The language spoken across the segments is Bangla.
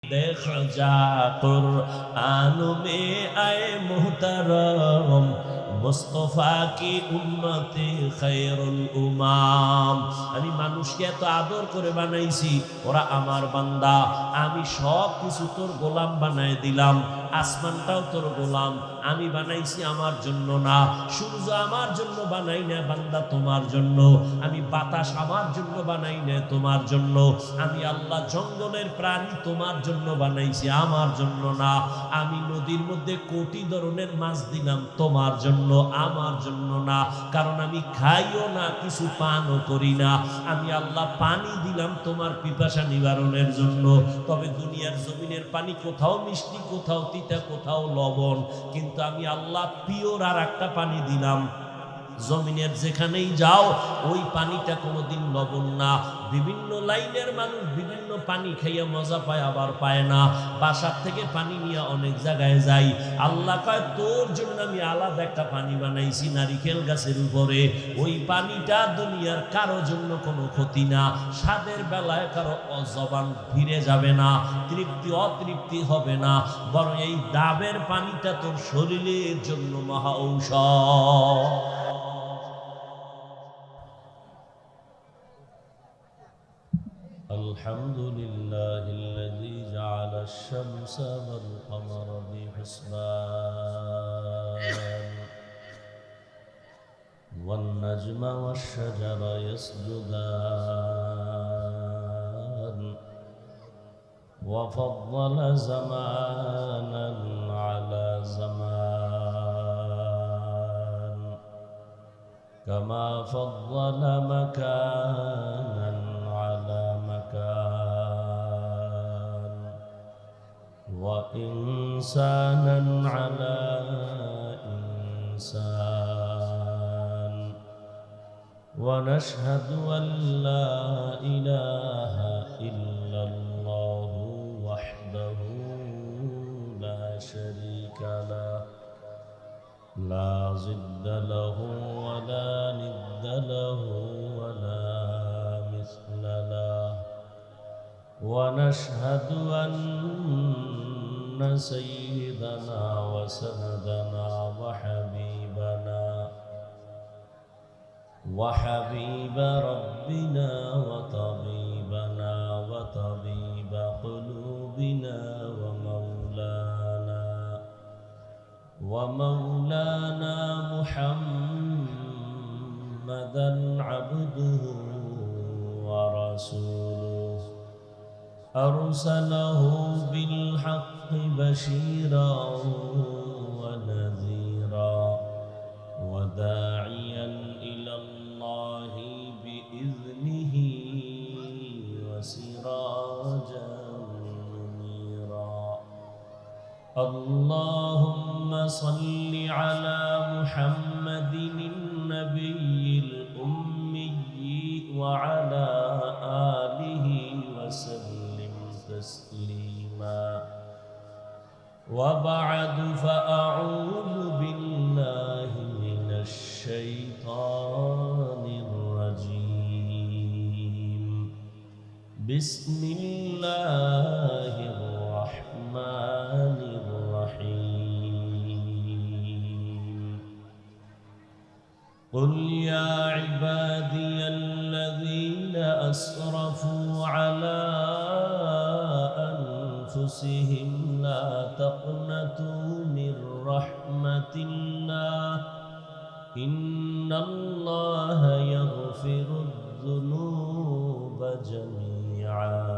देख जा कुरान में आए मुहतरम मुस्तफा की उम्मते खैरुल उमाम। আমি মানুষকে এত আদর করে বানাইছি, ওরা আমার বান্দা। আমি সব কিছু তোর গোলাম বানায় দিলাম। আসমানটাও তোর গোলাম। আমি বানাইছি আমার জন্য না, সূর্য আমার জন্য বানাই না বান্দা, তোমার জন্য। আমি বাতাস আমার জন্য বানাই না, তোমার জন্য। আমি আল্লাহ জঙ্গলের প্রাণী তোমার জন্য বানাইছি, আমার জন্য না। আমি নদীর মধ্যে কোটি ধরনের মাছ দিলাম, তোমার জন্য, আমার জন্য না। কারণ আমি খাইও না, কিছু পানও করি না। আমি আল্লাহ পানি দিলাম তোমার পিপাসা নিবারণের জন্য। তবে দুনিয়ার জমিনের পানি কোথাও মিষ্টি, কোথাও তিতা, কোথাও লবণ। কিন্তু আমি আল্লাহ পিওর আর একটা পানি দিলাম। জমিনের যেখানেই যাও ওই পানিটা কোনোদিন লবণ না। বিভিন্ন লাইনের মানুষ বিভিন্ন পানি খাইয়া মজা পায়, আবার পায় না। বাসার থেকে পানি নিয়ে অনেক জায়গায় যাই, আল্লাহ কয় তোর জন্য আমি আলাদা একটা পানি বানাইছি নারিকেল গাছের উপরে। ওই পানিটা দুনিয়ার কারো জন্য কোনো ক্ষতি না। স্বাদের বেলায় কারো জবান ফিরে যাবে না, তৃপ্তি অতৃপ্তি হবে না, বরং এই ডাবের পানিটা তোর শরীরের জন্য মহা ঔষধ। الحمد لله الذي جعل الشمس والقمر بحسبان والنجم والشجر يسجدان وفضل زمانا على زمان كما فضل مكانا على مكان وإنسانا على إنسان ونشهد أن لا إله إلا الله وحده لا شريك له لا ضد له ولا ند له ولا مثل له ونشهد أن سيدنا وسندنا وحبيب ربنا وطبيب قلوبنا ومولانا محمدا عبده ورسوله أرسله بالحق بشيرا ونذيرا وداعيا إلى الله بإذنه وسراجا منيرا اللهم صل على محمد النبي الأمي وعلى آله وسلم تسليما وبعد فأعوذ بالله من الشيطان الرجيم بسم الله الرحمن الرحيم قل يا عبادي الذين أسرفوا على أنفسهم لا تقنطوا من رحمة الله إن الله يغفر الذنوب جميعا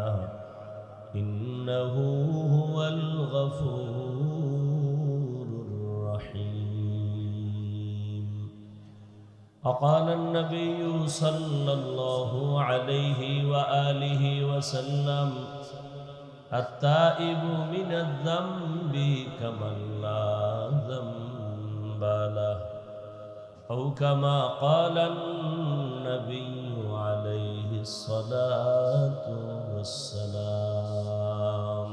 إنه هو الغفور الرحيم وقال النبي صلى الله عليه وآله وسلم التائب من الذنب كمن لا ذنب له أو كما قال النبي عليه الصلاة والسلام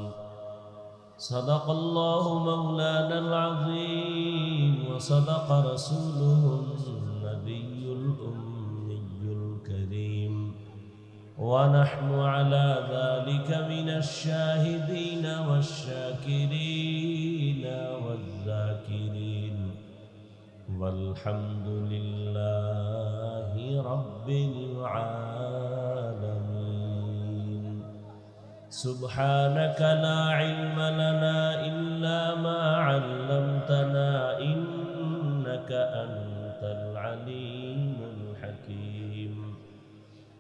صدق الله مولانا العظيم وصدق رسوله النبي الأمي الكريم ونحن على ذلك من الشاهدين والشاكرين والذاكرين والحمد لله رب العالمين سبحانك لا علم لنا إلا ما علمتنا إنك أنت العليم الحكيم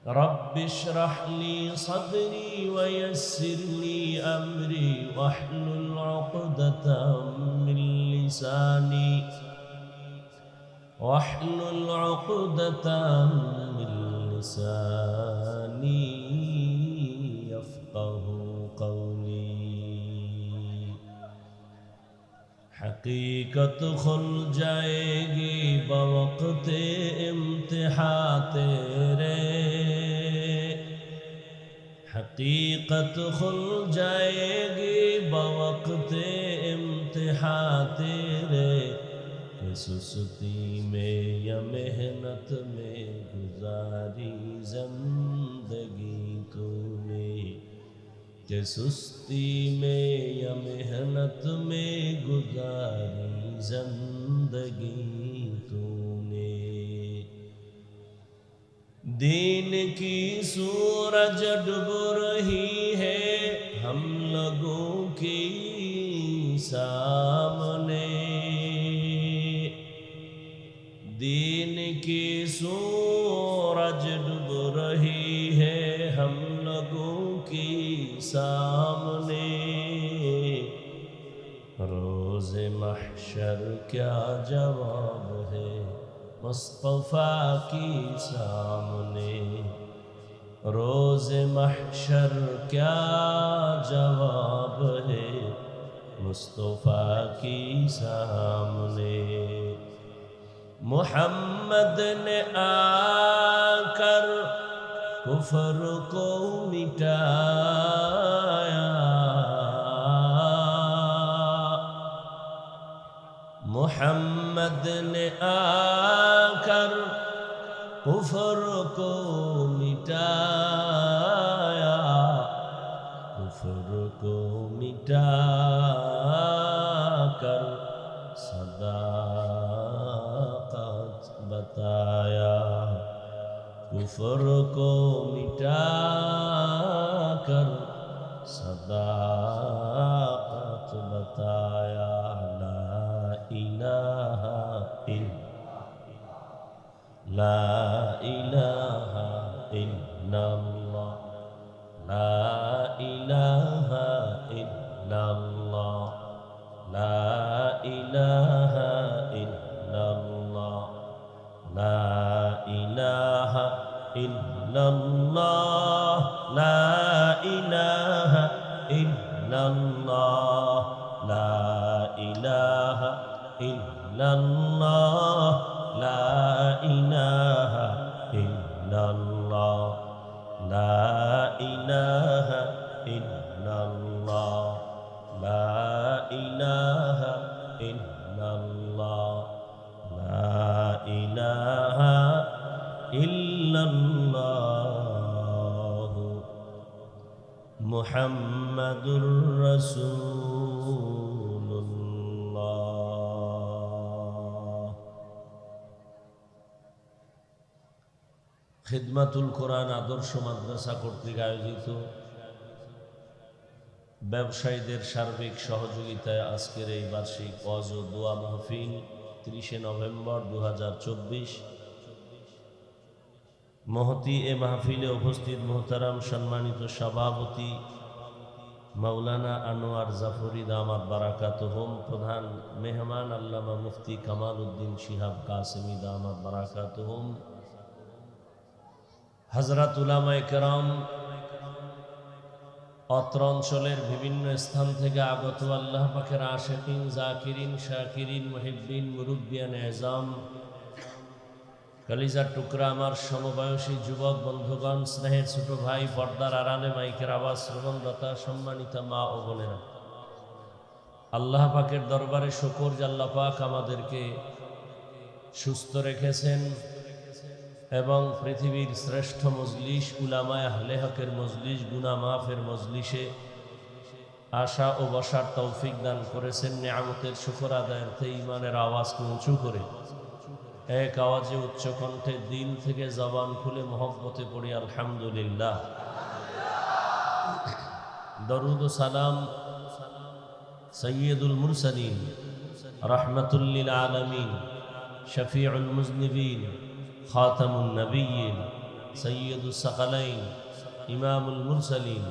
رب اشرح لي صدري ويسر لي أمري واحلل عقدة من لساني يفقه قولي حقیقت کھل جائے گی بوقت امتحان تیرے حقیقت کھل جائے گی بوقت امتحان تیرے کہ سستی میں یا محنت میں گزاری زندگی تو نے کہ سستی میں یا محنت میں گزاری زندگی تو نے دین کی سورج ڈوب رہی ہے ہم لوگوں کی سامنے دین کی سورج ڈوب رہی ہے ہم لوگوں کی سامنے روز محشر کیا جواب ہے مصطفیٰ کی سامنے روز محشر کیا جواب ہے مصطفیٰ کی سامنے محمد نے آ کر کفر کو مٹایا محمد نے آ کر کفر کو مٹایا کفر کو مٹا کر صداقت بتایا کفر کو مٹا کر صداقت بتایا لا الہ الا اللہ لا الہ الا اللہ لا الہ الا اللہ لا الہ الا اللہ لا الہ الا اللہ لا الہ الا اللہ لا الہ الا اللہ لا الہ الا اللہ لا الہ الا اللہ لا الہ الا اللہ محمد رسول اللہ খিদমাতুল কোরআন আদর্শ মাদ্রাসা কর্তৃক আয়োজিত ব্যবসায়ীদের সার্বিক সহযোগিতায় আজকের এই বার্ষিক ওয়াজ ও দোয়া মাহফিল 30 নভেম্বর 2024 মহতি এ মাহফিলে উপস্থিত মোহতারাম সম্মানিত সভাপতি মাওলানা আনোয়ার জাফরি দামাত বারাকাতুহুম প্রধান মেহমান আল্লামা মুফতি কামাল উদ্দিন শিহাব কাসেমি দামাত বারাকাতুহুম হযরত উলামায়ে কেরাম অত্র অঞ্চলের বিভিন্ন স্থান থেকে আগত আল্লাহ পাকের আশিকিন জাকিরিন শাকিরিন মুহিব্বিন মুরব্বিয়ান এজাম কলিজার টুকরা আমার সমবয়সী যুবক বন্ধুগণ স্নেহের ছোট ভাই পর্দার আড়ালে মাইকের আওয়াজ শ্রবণদাতা সম্মানিত মা ও বোনেরা আল্লাহ পাকের দরবারে শুকর যে আল্লাহ পাক আমাদেরকে সুস্থ রেখেছেন এবং পৃথিবীর শ্রেষ্ঠ মজলিস উলামায়ে আহলে হকের মজলিস গুনাহ মাফের মজলিসে আসা ও বসার তৌফিক দান করেছেন। নিয়ামতের শুকর আদায়ার্থে ইমানের আওয়াজকে উঁচু করে এক আওয়াজে উচ্চ কণ্ঠে দিল থেকে জবান খুলে মহব্বতে পড়ি আলহামদুলিল্লাহ। দরুদ ও সালাম সৈয়দুল মুরসালিন রাহমাতুল লিল আলামিন শফিউল মুজনিবিন খাতামুন নবিয়্যিন সৈয়দুস সাকালাইন ইমামুল মুরসালিন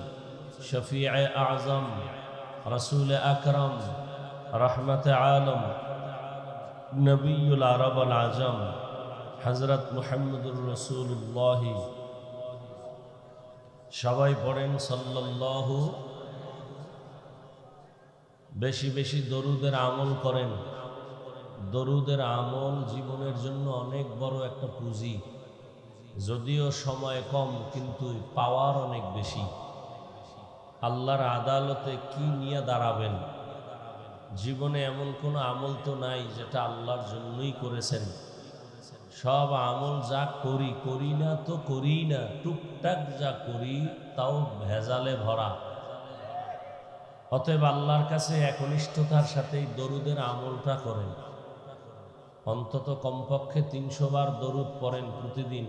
শফিউ আযম রাসূল আকরাম রহমত আলম নবিয়ুল আরব আল আজম হযরত মুহাম্মদুর রাসূলুল্লাহ। সবাই পড়েন সাল্লাল্লাহু। বেশি বেশি দরুদের আমল করেন। দরুদের আমল জীবনের জন্য অনেক বড় একটা পুঁজি। যদিও সময় কম, কিন্তু পাওয়ার অনেক বেশি। আল্লাহর আদালতে কি নিয়ে দাঁড়াবেন? জীবনে এমন কোনো আমল তো নাই যেটা আল্লাহর জন্যই করেছেন। সব আমল যা করি, করি না তো করি না, টুকটাক যা করি তাও ভেজালে ভরা। অতএব আল্লাহর কাছে একনিষ্ঠতার সাথেই দরুদের আমলটা করেন। অন্তত কমপক্ষে 300 বার দরুদ পড়েন প্রতিদিন।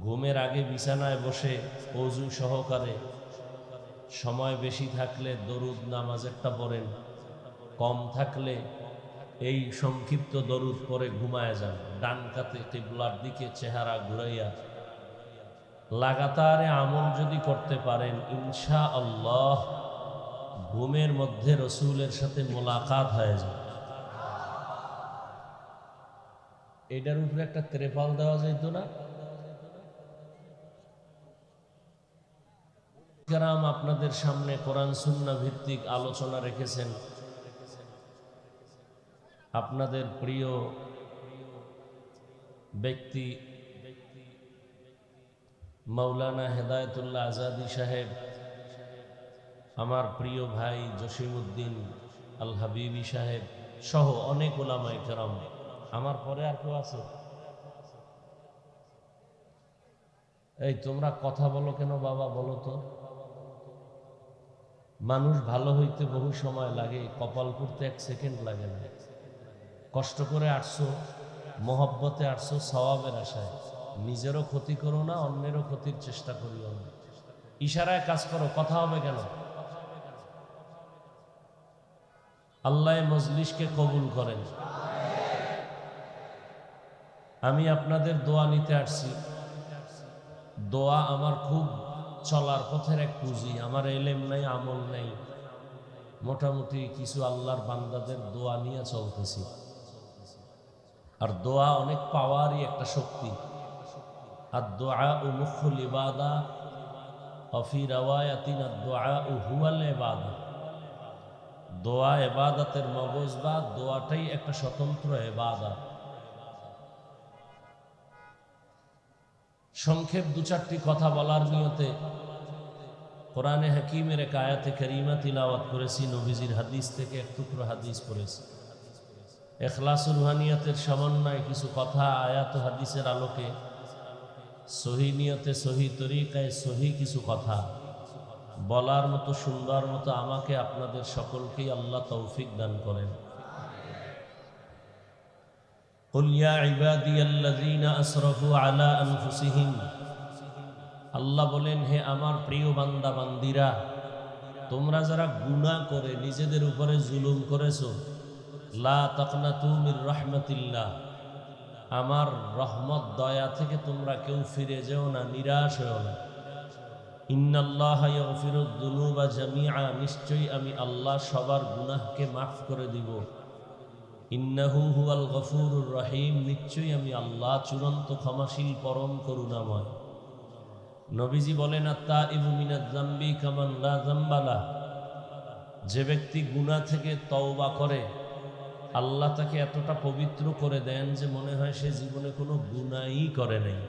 ঘুমের আগে বিছানায় বসে ওযু সহকারে, সময় বেশি থাকলে দরুদ নামাজেরটা পড়েন, কম থাকলে এই সংক্ষিপ্ত দরুদ পড়ে ঘুমায় যান। ডান কাতে কিবলার দিকে চেহারা ঘুরাইয়া লাগাতারে আমল যদি করতে পারেন, ইনশাআল্লাহ ঘুমের মধ্যে রসুলের সাথে মোলাকাত হয়ে যায়। এটার উপরে একটা ত্রেপাল দেওয়া যেত না? কেরাম আপনাদের সামনে কোরআন সুন্নাহ ভিত্তিক আলোচনা রেখেছেন। আপনাদের প্রিয় ব্যক্তি মাওলানা হেদায়েতুল্লাহ আজাদি সাহেব, আমার প্রিয় ভাই জসিমউদ্দিন আল হাবিবি সাহেব সহ অনেক উলামায়ে কেরাম। আমার পরে আর কেউ আছে? এই তোমরা কথা বলো কেন বাবা, বলো তো। মানুষ ভালো হইতে বহু সময় লাগে, কপাল করতে 1 সেকেন্ড লাগে না। কষ্ট করে আসছো, মহব্বতে আসছো, সওয়াবের আশায়। নিজেরও ক্ষতি করো না, অন্যেরও ক্ষতির চেষ্টা করিও না। ইশারায় কাজ করো, কথা হবে কেন? আল্লাহ মজলিসকে কবুল করেন। আমি আপনাদের দোয়া নিতে আসছি। দোয়া আমার খুব চলার পথের এক পুঁজি। আমার ইলম নাই, আমল নাই, মোটামুটি কিছু আল্লাহর বান্দাদের দোয়া নিয়ে চলতেছি। আর দোয়া অনেক পাওয়ারই একটা শক্তি। আর দোয়া ও মুখুল ইবাদা অফি রাওয়ায়াতিন দোয়া ও হুয়াল ইবাদা। দোয়া ইবাদতের মগজ, বা দোয়াটাই একটা স্বতন্ত্র ইবাদত। সংক্ষেপ 2-4টি কথা বলার নিয়তে কোরআনে হাকিমের এক আয়াতে কারিমা তিলাওয়াত করেছি। নবীজির হাদিস থেকে এক টুকরো হাদিস পড়েছি। ইখলাসুর রুহানিয়াতের সমন্বয়ে কিছু কথা আয়াত ও হাদিসের আলোকে সহি নিয়তে, সহি তরিকায়, সহি কিছু কথা বলার মতো, সুন্দর মতো আমাকে আপনাদের সকলকেই আল্লাহ তৌফিক দান করেন। কুল ইয়া ইবাদিয়াল্লাযীনা আসরাফু আলা আনফুসিহিম। আল্লাহ বলেন, হে আমার প্রিয় বান্দা বান্দিরা, তোমরা যারা গুনাহ করে নিজেদের উপরে জুলুম করেছো, লা তাকনাতু মির রাহমাতিল্লাহ, আমার রহমত দয়া থেকে তোমরা কেউ ফিরে যেও না, নিরাশ হও না। ইন্নাল্লাহা ইয়াগফিরুদ যুনুবা জামিআ, নিশ্চয়ই আমি আল্লাহ সবার গুনাহকে মাফ করে দিব। ইন্নাহু হুয়াল গফুরুর রহিম, নিশ্চয়ই আমি আল্লাহ চূড়ান্ত ক্ষমাশীল, পরম করুণাময়। নবীজি বলেন, আত-তাইবু মিনাজ যামবি কামান লা যামবা লাহ। যে ব্যক্তি গুনাহ থেকে তওবা করে, আল্লাহ তাকে এতটা পবিত্র করে দেন যে মনে হয় সে জীবনে কোনো গুনাহই করে নাই।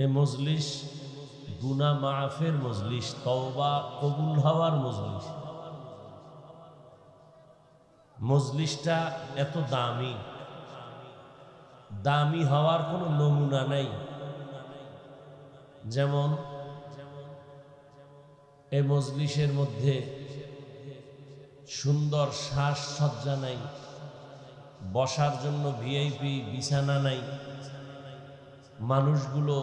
এ মজলিস গুনাহ মাফের মজলিস, তওবা কবুল হওয়ার মজলিস। মজলিসটা এত দামি, দামি হওয়ার কোনো নমুনা নাই। যেমন এই মজলিসের মধ্যে সুন্দর সাজসজ্জা নাই, বসার জন্য ভিআইপি বিছানা নাই, মানুষগুলো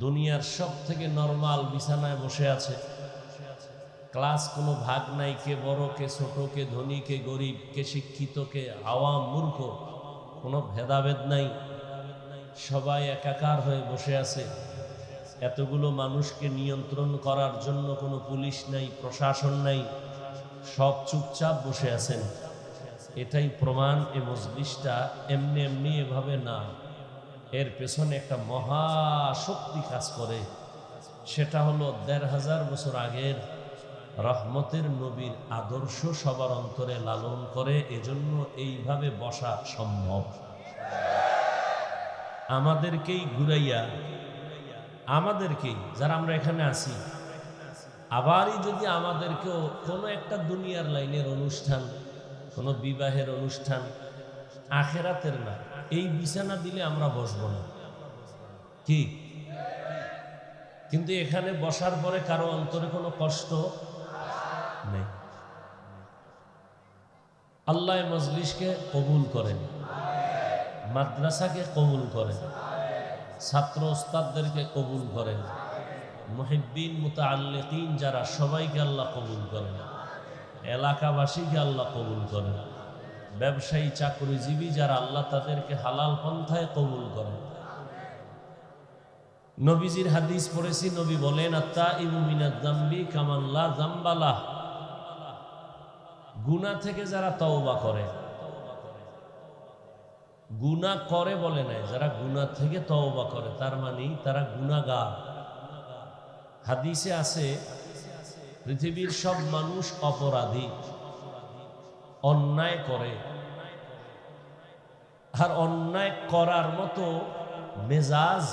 দুনিয়ার সব থেকে নরমাল বিছানায় বসে আছে, ক্লাস কোনো ভাগ নাই, কে বড় কে ছোট, কে ধনী কে গরিব, কে শিক্ষিত কে আওয়াম মূর্খ, কোনো ভেদাভেদ নাই, সবাই একাকার হয়ে বসে আছে। এতগুলো মানুষকে নিয়ন্ত্রণ করার জন্য কোনো পুলিশ নাই, প্রশাসন নাই, সব চুপচাপ বসে আছেন। এটাই প্রমাণ এ মজলিসটা এমনি এমনি এভাবে না, এর পেছনে একটা মহাশক্তি কাজ করে। সেটা হলো ১৫০০ বছর আগের রহমতের নবীর আদর্শ সবার অন্তরে লালন করে, এজন্য এইভাবে বসা সম্ভব। আমাদেরকেই ঘুরাইয়া, আমাদেরকেই যারা আমরা এখানে আছি, আবারই যদি আমাদেরকেও কোনো একটা দুনিয়ার লাইনের অনুষ্ঠান, কোনো বিবাহের অনুষ্ঠান, আখেরাতের না, এই বিছানা দিলে আমরা বসবো না, কি? কিন্তু এখানে বসার পরে কারো অন্তরে কোনো কষ্ট নেই। আল্লাহ মজলিসকে কবুল করেন, মাদ্রাসাকে কবুল করেন, ছাত্র ওস্তাদদেরকে কবুল করেন, মুহিব্বিন মুতাআল্লিকিন যারা, সবাইকে আল্লাহ কবুল করেন, এলাকাবাসীকে আল্লাহ কবুল করেন, ব্যবসায়ী চাকরিজীবী যারা, আল্লাহ তাদেরকে হালাল পন্থায় কবুল করেন। নবীজির হাদিস পড়েছি, নবী বলেন আত্তাইবু মিনাজ যামবি কামান লা যামবা লাহ। গুনাহ থেকে যারা তওবা করে, গুনাহ করে বলে নাই, যারা গুনাহ থেকে তওবা করে তার মানে তারা গুনাহগার। হাদিসে আছে পৃথিবীর সব মানুষ অপরাধী, অন্যায় করে, আর অন্যায় করার মতো মেজাজ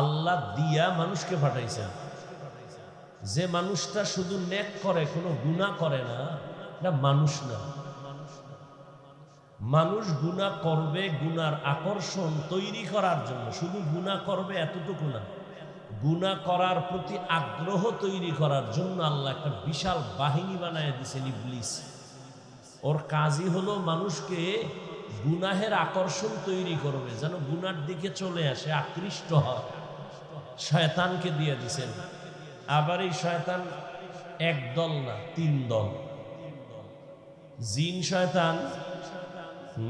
আল্লাহ দিয়া মানুষকে পাঠাইছেন। যে মানুষটা শুধু নেক করে, কোনো গুনাহ করে না, এটা মানুষ না। মানুষ গুনাহ করবে গুনার আকর্ষণ তৈরি করার জন্য, শুধু গুনাহ করবে এতটুকু না, গুনাহ করার প্রতি আগ্রহ তৈরি করার জন্য আল্লাহ একটা বিশাল বাহিনী বানায় দিয়েছেন, ইবলিস। ওর কাজই হলো মানুষকে গুনাহের আকর্ষণ তৈরি করবে, যেন গুনার দিকে চলে আসে, আকৃষ্ট হয়। শয়তানকে দিয়ে দিছেন। আবার এই শয়তান এক দল না, ৩ দল। জিন শয়তান,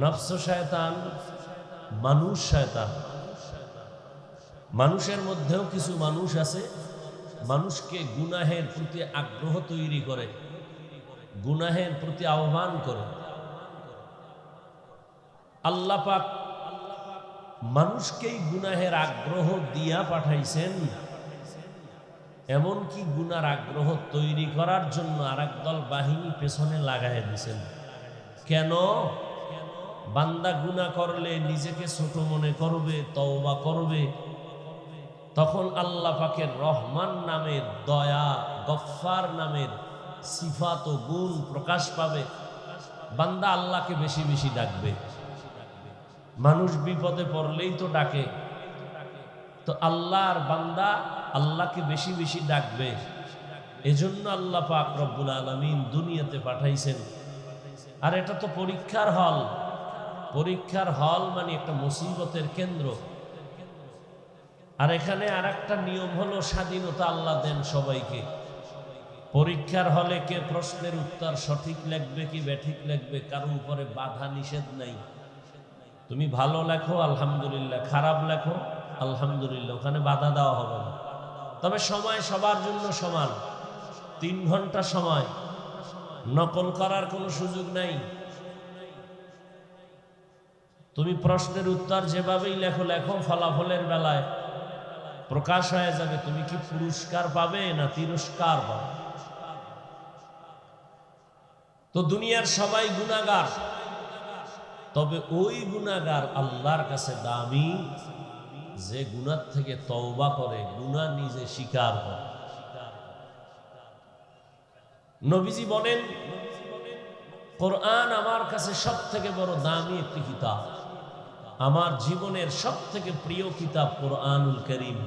নফস শয়তান, মানুষ শয়তান। মানুষের মধ্যেও কিছু মানুষ আছে মানুষকে গুনাহের প্রতি আগ্রহ তৈরি করে, গুনাহের প্রতি আহ্বান করে। আল্লাহ পাক মানুষকেই গুনাহের আগ্রহ দিয়া পাঠাইছেন, এমনকি গুনার আগ্রহ তৈরি করার জন্য আরেক দল বাহিনী পেছনে লাগাই দিয়েছেন। কেন? বান্দা গুনাহ করলে নিজেকে ছোট মনে করবে, তওবা করবে, তখন আল্লাহ পাকের রহমান নামের, দয়া গফফার নামের সিফাত ও গুণ প্রকাশ পাবে। বান্দা আল্লাহকে বেশি বেশি ডাকবে। মানুষ বিপদে পড়লেই তো ডাকে, তো আল্লাহর বান্দা আল্লাহকে বেশি বেশি ডাকবে। এজন্য আল্লাহ পাক রব্বুল আলামিন দুনিয়াতে পাঠাইছেন। আর এটা তো পরীক্ষার হল। পরীক্ষার হল মানে একটা মুসিবতের কেন্দ্র। আর এখানে আর একটা নিয়ম হলো, স্বাধীনতা আল্লাহ দেন সবাইকে। পরীক্ষার হলে কে প্রশ্নের উত্তর সঠিক লিখবে কি ব্যাঠিক লিখবে, কারো উপরে বাধা নিষেধ নাই। তুমি ভালো লেখো আলহামদুলিল্লাহ, খারাপ লেখো আলহামদুলিল্লাহ, ওখানে বাধা দেওয়া হবে না। তবে সময় সবার জন্য সমান, 3 ঘন্টা সময়, নকল করার কোনো সুযোগ নাই। তুমি প্রশ্নের উত্তর যেভাবেই লেখো লেখো, ফলাফলের বেলায় প্রকাশ হয়ে যাবে তুমি কি পুরস্কার পাবে না তিরস্কার পাবে। তো দুনিয়ার সবাই গুনাহগার, তবে ওই গুনাহগার আল্লাহর কাছে দামি যে গুনাহ থেকে তওবা করে, গুনাহ নিজে স্বীকার করে। নবীজি বলেন, কোরআন আমার কাছে সব থেকে বড় দামি একটি কিতাব। আমার জীবনের সবথেকে প্রিয় কিতাব কোরআনুল কারীম।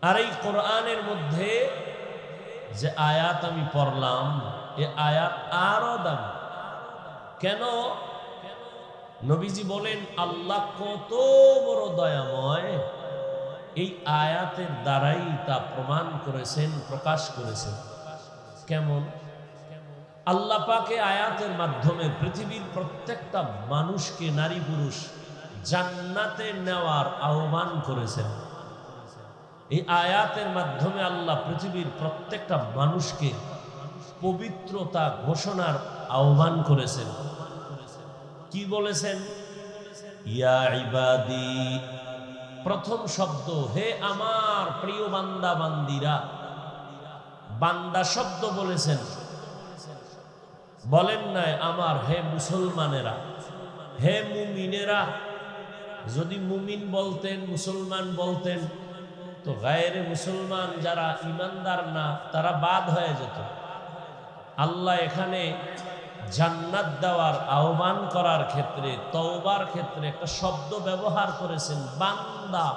আর এই কোরআনের মধ্যে যে আয়াত আমি পড়লাম, এ আয়াত আরো দামি। কেন? নবীজি বলেন আল্লাহ কত বড় দয়াময়, এই আয়াতের দ্বারাই তা প্রমাণ করেছেন, প্রকাশ করেছেন। কেমন? আল্লাহ পাকে আয়াতের মাধ্যমে পৃথিবীর প্রত্যেকটা মানুষকে, নারী পুরুষ, জান্নাতে নেওয়ার আহ্বান করেছেন। এই আয়াতের মাধ্যমে আল্লাহ পৃথিবীর প্রত্যেকটা মানুষকে পবিত্রতা ঘোষণার আহ্বান করেছেন। কি বলেছেন? ইয়া ইবাদি, প্রথম শব্দ হে আমার প্রিয় বান্দা বান্দিরা। বান্দা শব্দ বলেছেন, বলেন নাই আমার হে মুসলমানেরা, হে মুমিনেরা। যদি মুমিন বলতেন, মুসলমান বলতেন, তো গায়রে মুসলমান যারা ইমানদার না তারা বাদ হয়ে যেত। আল্লাহ এখানে জান্নাত দেওয়ার আহ্বান করার ক্ষেত্রে, তওবার ক্ষেত্রে একটা শব্দ ব্যবহার করেছেন, বান্দা।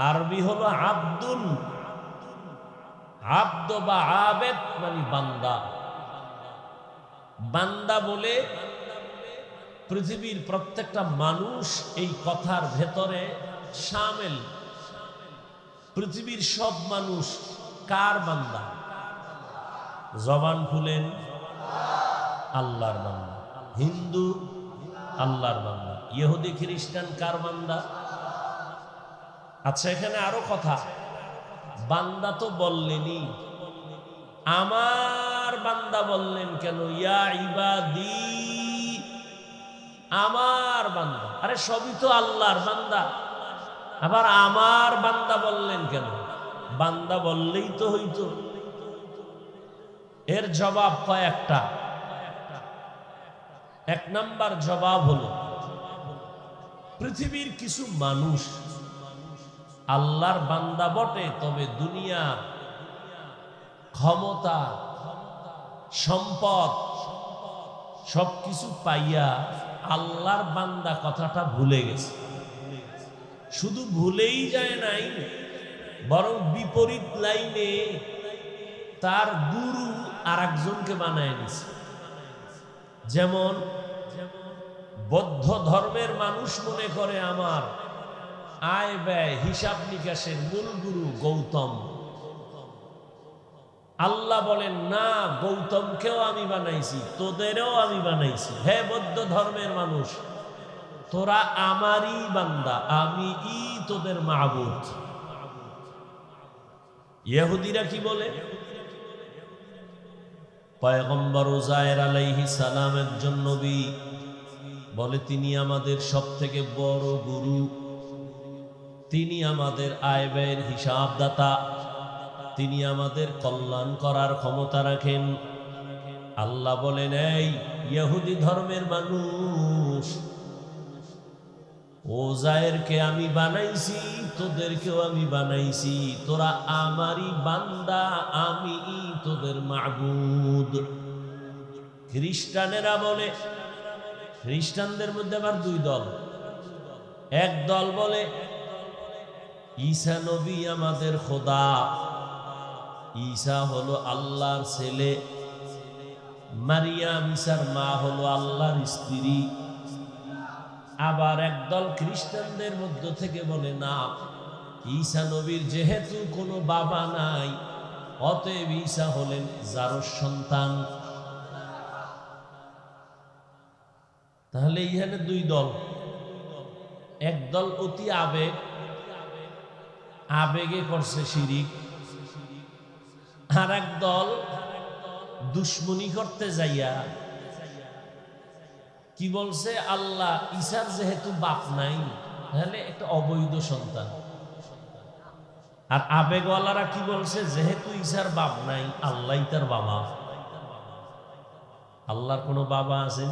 আরবি হলো আব্দুন। আব্দ বা আবেদ মানে বান্দা। বান্দা বলে পৃথিবীর প্রত্যেকটা মানুষ এই কথার ভেতরে শামিল। পৃথিবীর সব মানুষ কার বান্দা? জবান খুলেন, আল্লাহর বান্দা। হিন্দু আল্লাহর বান্দা, ইহুদি খ্রিস্টান কার বান্দা? আচ্ছা, এখানে আরো কথা। বান্দা তো বললেনই, আমার বান্দা বললেন কেন? ইয়া ইবাদি, আমার বান্দা। আরে সবই তো আল্লাহর বান্দা, আবার আমার বান্দা বললেন কেন? বান্দা বললেই তো হইতো। এর জবাব কয়েকটা। এক নাম্বার জবাব হলো, পৃথিবীর কিছু মানুষ আল্লাহর বান্দা বটে, তবে দুনিয়ার ক্ষমতা, সম্পদ সবকিছু পাইয়া আল্লাহর বান্দা কথাটা ভুলে গেছে। শুধু ভুলেই যায় নাই, বরং বিপরীত লাইনে তার গুরু আর একজনকে বানায় নিছে। যেমন বৌদ্ধ ধর্মের মানুষ মনে করে আমার আয় ব্যয় হিসাব নিকাশের মূল গুরু গৌতম। আল্লাহ বলেন না, গৌতমকেও আমি বানাইছি, তোদেরও আমি বানাইছি। হে বৌদ্ধ ধর্মের মানুষ, তোরা আমারই বান্দা, আমি তোদের মাবুদ। ইহুদিরা কি বলে? পয়গম্বর উযায়ের আলাইহিস সালাম একজন নবী, বলে তিনি আমাদের সবথেকে বড় গুরু, তিনি আমাদের আয় ব্যয়ের হিসাবদাতা, তিনি আমাদের কল্যাণ করার ক্ষমতা রাখেন। আল্লাহ বলেন, এই ইহুদি ধর্মের মানুষ, উযায়েরকে আমি বানাইছি, তোদেরকেও আমি বানাইছি, তোরা আমারই বান্দা, আমি তোদের মাবুদ। খ্রিস্টানেরা বলে, খ্রিস্টানদের মধ্যে আবার দুই দল। এক দল বলে ঈসা নবী আমাদের খোদা, ঈসা হলো আল্লাহর ছেলে, মারিয়াম ঈসার মা হলো আল্লাহর স্ত্রী। আবার একদল খ্রিস্টানদের মধ্য থেকে বলে না, ঈসা নবীর যেহেতু কোনো বাবা নাই, অতএব ঈসা হলেন যারস সন্তান। তাহলে এখানে দুই দল। একদল অতি আবেগে করছে শিরিক, আর এক দল দুশ্মনী করতে যাইয়া কি বলছে, আল্লাহ ঈসার যেহেতু বাপ নাই, তাহলে একটা অবৈধ সন্তান। আর আবেগওয়ালারা কি বলছে, যেহেতু ঈসার বাপ নাই, আল্লাহই তার বাবা। আল্লাহর কোনো বাবা আছেন?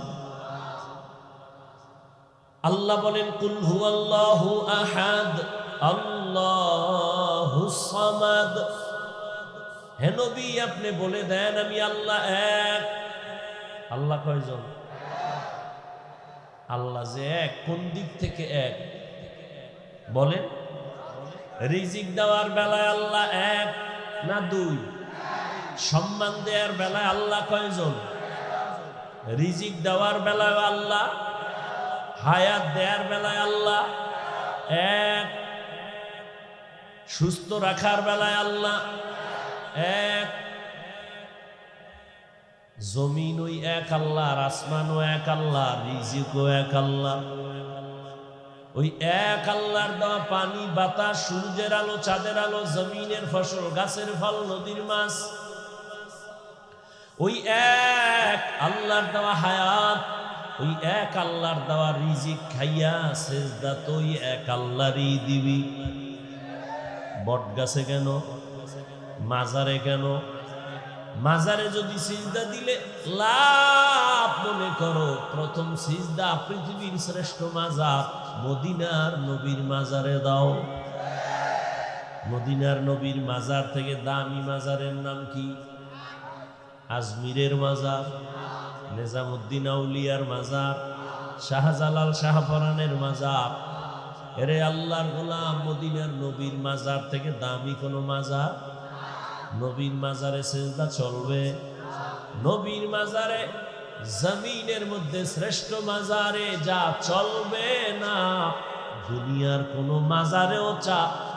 আল্লাহ বলেন, কুল হুয়াল্লাহু আহাদ আল্লাহুস সামাদ। হে নবী, আপনি বলে দেন আমি আল্লাহ এক। আল্লাহ কয়জন? আল্লাহ যে এক, কোন দিক থেকে এক বলেন? রিজিক দেওয়ার বেলায় আল্লাহ এক না দুই? সম্মান দেওয়ার বেলায় আল্লাহ কয়জন? রিজিক দেওয়ার বেলায় আল্লাহ, হায়াত দেওয়ার বেলায় আল্লাহ এক, সুস্থ রাখার বেলায় আল্লাহ এক। জমিন ওই এক আল্লাহ, আসমানও এক আল্লাহ, রিজিকও এক আল্লাহ। ওই এক আল্লাহর দেওয়া পানি, বাতাস, সূর্যের আলো, চাঁদের আলো, জমিনের ফসল, গাছের ফল, নদীর মাছ, ওই এক আল্লাহর দেওয়া হায়াত, ওই এক আল্লাহর দেওয়া রিজিক খাইয়া সেজদা তো ওই এক আল্লাহরই দিবি। বট গাছে কেন? মাজারে কেন? মাজারে যদি সিজদা দিলে লাভ মনে করো, প্রথম সিজদা পৃথিবীর শ্রেষ্ঠ মাজার মদিনার নবীর মাজারে দাও। মদিনার নবীর মাজার থেকে দামি মাজারের নাম কি? আজমিরের মাজার, নিজামুদ্দিন আউলিয়ার মাজার, শাহজালাল শাহপরানের মাজার। এরে আল্লাহর গোলাম, মদিনার নবীর মাজার থেকে দামি কোনো মাজার? নবীর মাজারে সেজদা চলবে? নবীর মাজারে, জমিনের মধ্যে শ্রেষ্ঠ মাজারে যা চলবে না, দুনিয়ার কোন মাজারেও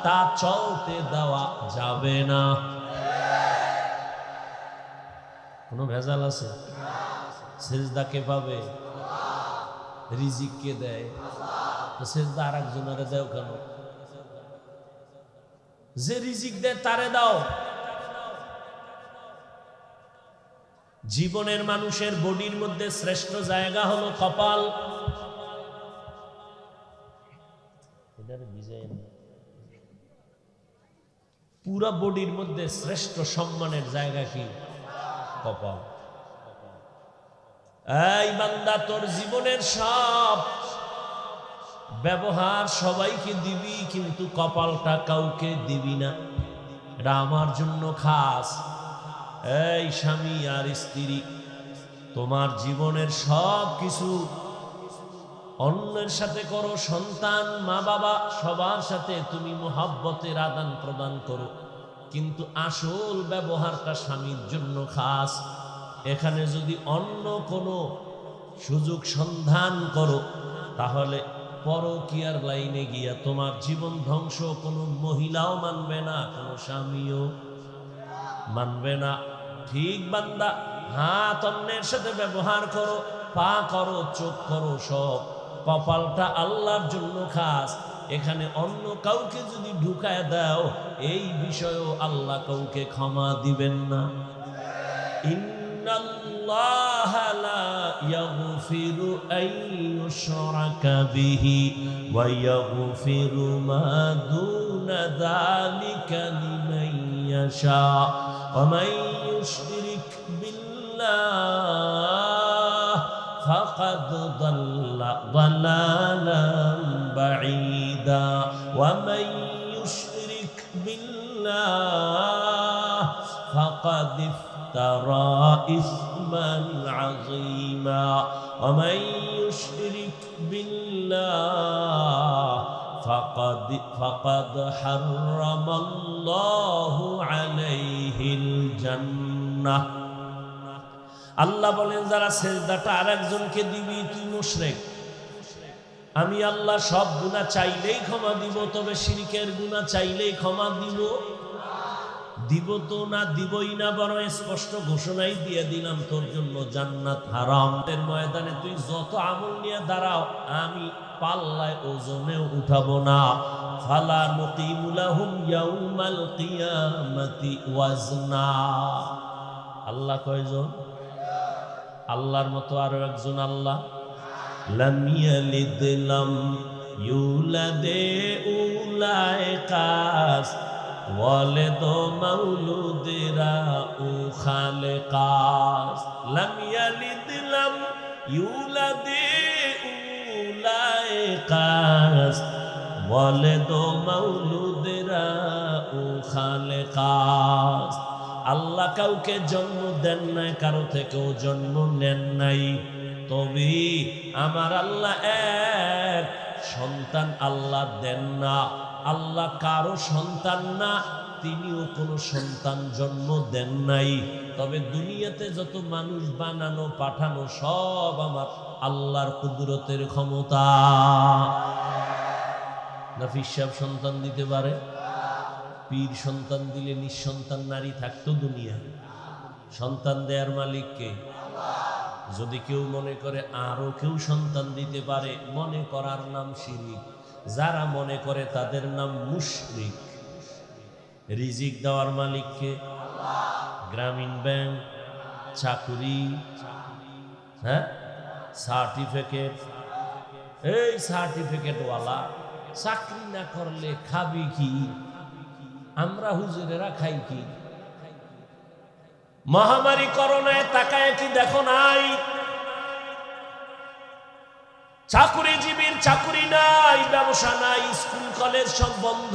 তা চলতে দেওয়া যাবে না। কোনো ভেজাল আছে? সেজদা কে পাবে? রিজিক কে দেয়? তো সেজদা আর একজনের দেও কেন? যে রিজিক দেয় তারে দাও। জীবনের মানুষের বডির মধ্যে শ্রেষ্ঠ জায়গা হলো কপাল। পুরা বডির মধ্যে শ্রেষ্ঠ সম্মানের জায়গা কি? কপাল। এই বান্দা, তোর জীবনের সব ব্যবহার সবাইকে দিবি, কিন্তু কপালটা কাউকে দিবি না। এটা আমার জন্য খাস। এই স্বামী আর স্ত্রী, তোমার জীবনের সব কিছু অন্যের সাথে করো, সন্তান, মা বাবা, সবার সাথে তুমি মোহাব্বতের আদান প্রদান করো, কিন্তু আসল ব্যবহারটা স্বামীর জন্য খাস। এখানে যদি অন্য কোনো সুযোগ সন্ধান করো, তাহলে পরকীয়ার লাইনে গিয়া তোমার জীবন ধ্বংস। কোনো মহিলাও মানবে না, কোনো স্বামীও মানবে না। ঠিক বান্দা, হাত অন্যের সাথে ব্যবহার করো, পা করো, চোখ করো, সব কপালটা আল্লাহর জন্য খাস। এখানে অন্য কাউকে যদি ঢুকায় দাও, এই বিষয়েও আল্লাহ কাউকে ক্ষমা দিবেন না। ইন্নাল্লাহা লা ইয়াগফিরু আন ইউশরাকা বিহি ওয়া ইয়াগফিরু মা দুনা যালিকা লিমান ইয়াশা ওয়া মান ইউশরিক বিল্লাহ ফাকাদ দাল্লা দালালান বাঈদা ওয়া মান ইউশরিক বিল্লাহ ফাকাদ ইফতারা ইসমান আযীমা ওয়া মান ইউশরিক বিল্লাহ ফাকাদ হারামাল্লাহু আলাইহিল জান্নাহ। আল্লাহ বলেন, যারা সেজদাটা আরেকজনকে দিবি তুই মুশরিক। আমি আল্লাহ সব গুনাহ চাইলেই ক্ষমা দিব, তবে শিরকের গুনাহ চাইলেই ক্ষমা দিব তো না, দিবই না, বরং স্পষ্ট ঘোষণাই দিয়ে দিলাম তোর জন্য জান্নাত হারাম। এর ময়দানে তুই যত আমল নিয়ে দাঁড়াও, আমি পাল্লায় ওজনেও উঠাবো না। ফালা নুকিমু লাহুম ইয়াউমাল কিয়ামাতি ওয়াজনা। আল্লাহ কয়জন? আল্লাহর মতো আরো একজন আল্লাহ। লাম ইয়ালিদ লাম ইউলাদে উলাইকাস ওয়ালিদ মাউলুদিরা উ খালেকাস। লাম ইয়ালিদ লাম ইউলাদে উলাইকাস ওয়ালিদ মাউলুদিরা উ খালেকাস। আল্লাহ কাউকে জন্ম দেন নাই, কারো থেকেও জন্ম নেন নাই। তবে আমার আল্লাহ এক, সন্তান আল্লাহ দেন না। আল্লাহ কারো সন্তান না, তিনিও কোনো সন্তান জন্ম দেন নাই। তবে দুনিয়াতে যত মানুষ বানানো পাঠানো সব আমার আল্লাহর কুদরতের ক্ষমতা। নাফিস সাহেব সন্তান দিতে পারে? পীর সন্তান দিলে নিঃসন্তান নারী থাকতো দুনিয়ায়? সন্তান দেয়ার মালিক কে? যদি কেউ মনে করে আরো কেউ সন্তান দিতে পারে, মনে করার নাম শিরিক। যারা মনে করে তাদের নাম মুশরিক। রিজিক দেওয়ার মালিক কে? গ্রামীণ ব্যাংক, চাকুরি, হ্যাঁ, সার্টিফিকেট, এই সার্টিফিকেট ওয়ালা চাকরি না করলে খাবি কি? আমরা হুজুরেরা খাই কি? মহামারী করোনায় তাকায় কি দেখো নাই? চাকুরিজীবীর চাকুরি নাই, ব্যবসা নাই, স্কুল কলেজ সব বন্ধ,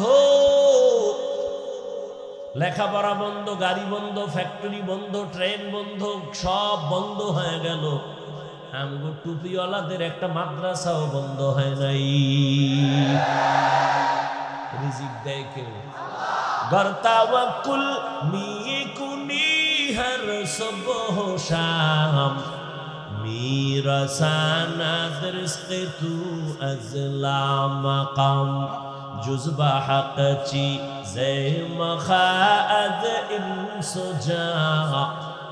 লেখাপড়া বন্ধ, গাড়ি বন্ধ, ফ্যাক্টরি বন্ধ, ট্রেন বন্ধ, সব বন্ধ হয়ে গেল। আমগো টুপিওয়ালাদের একটা মাদ্রাসাও বন্ধ হয় নাই। রিজিক দেয় কে? গর্তাওয়াকুল মিকুনি হর সুবহ শাম, মিরাসানা দরস্তে তু আজলা মাকাম, জুজবা হাকচি জে মখাদ ইনসুজা,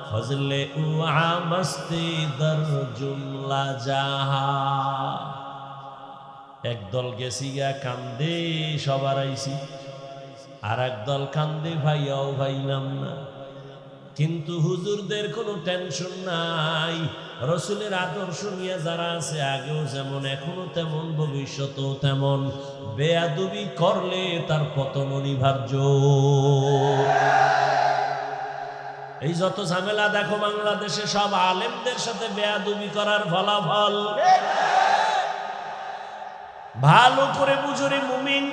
ফজলে উআ মস্তি দর জুমলা জাহা। একদল গেছি গা কান্দে সবার আইছি, আর একদল কান্দে ভাইয়াও ভাইলাম না। কিন্তু হুজুরদের কোনো টেনশন নাই। রসুলের আদর্শ নিয়ে যারা আছে, আগেও যেমন এখনো তেমন ভবিষ্যতেও তেমন। বেয়াদবি করলে তার পতন অনিবার্য। এই যত ঝামেলা দেখো বাংলাদেশে, সব আলেমদের সাথে বেয়াদবি করার ফলাফল। ভালো করে বুঝুরে মুমিন,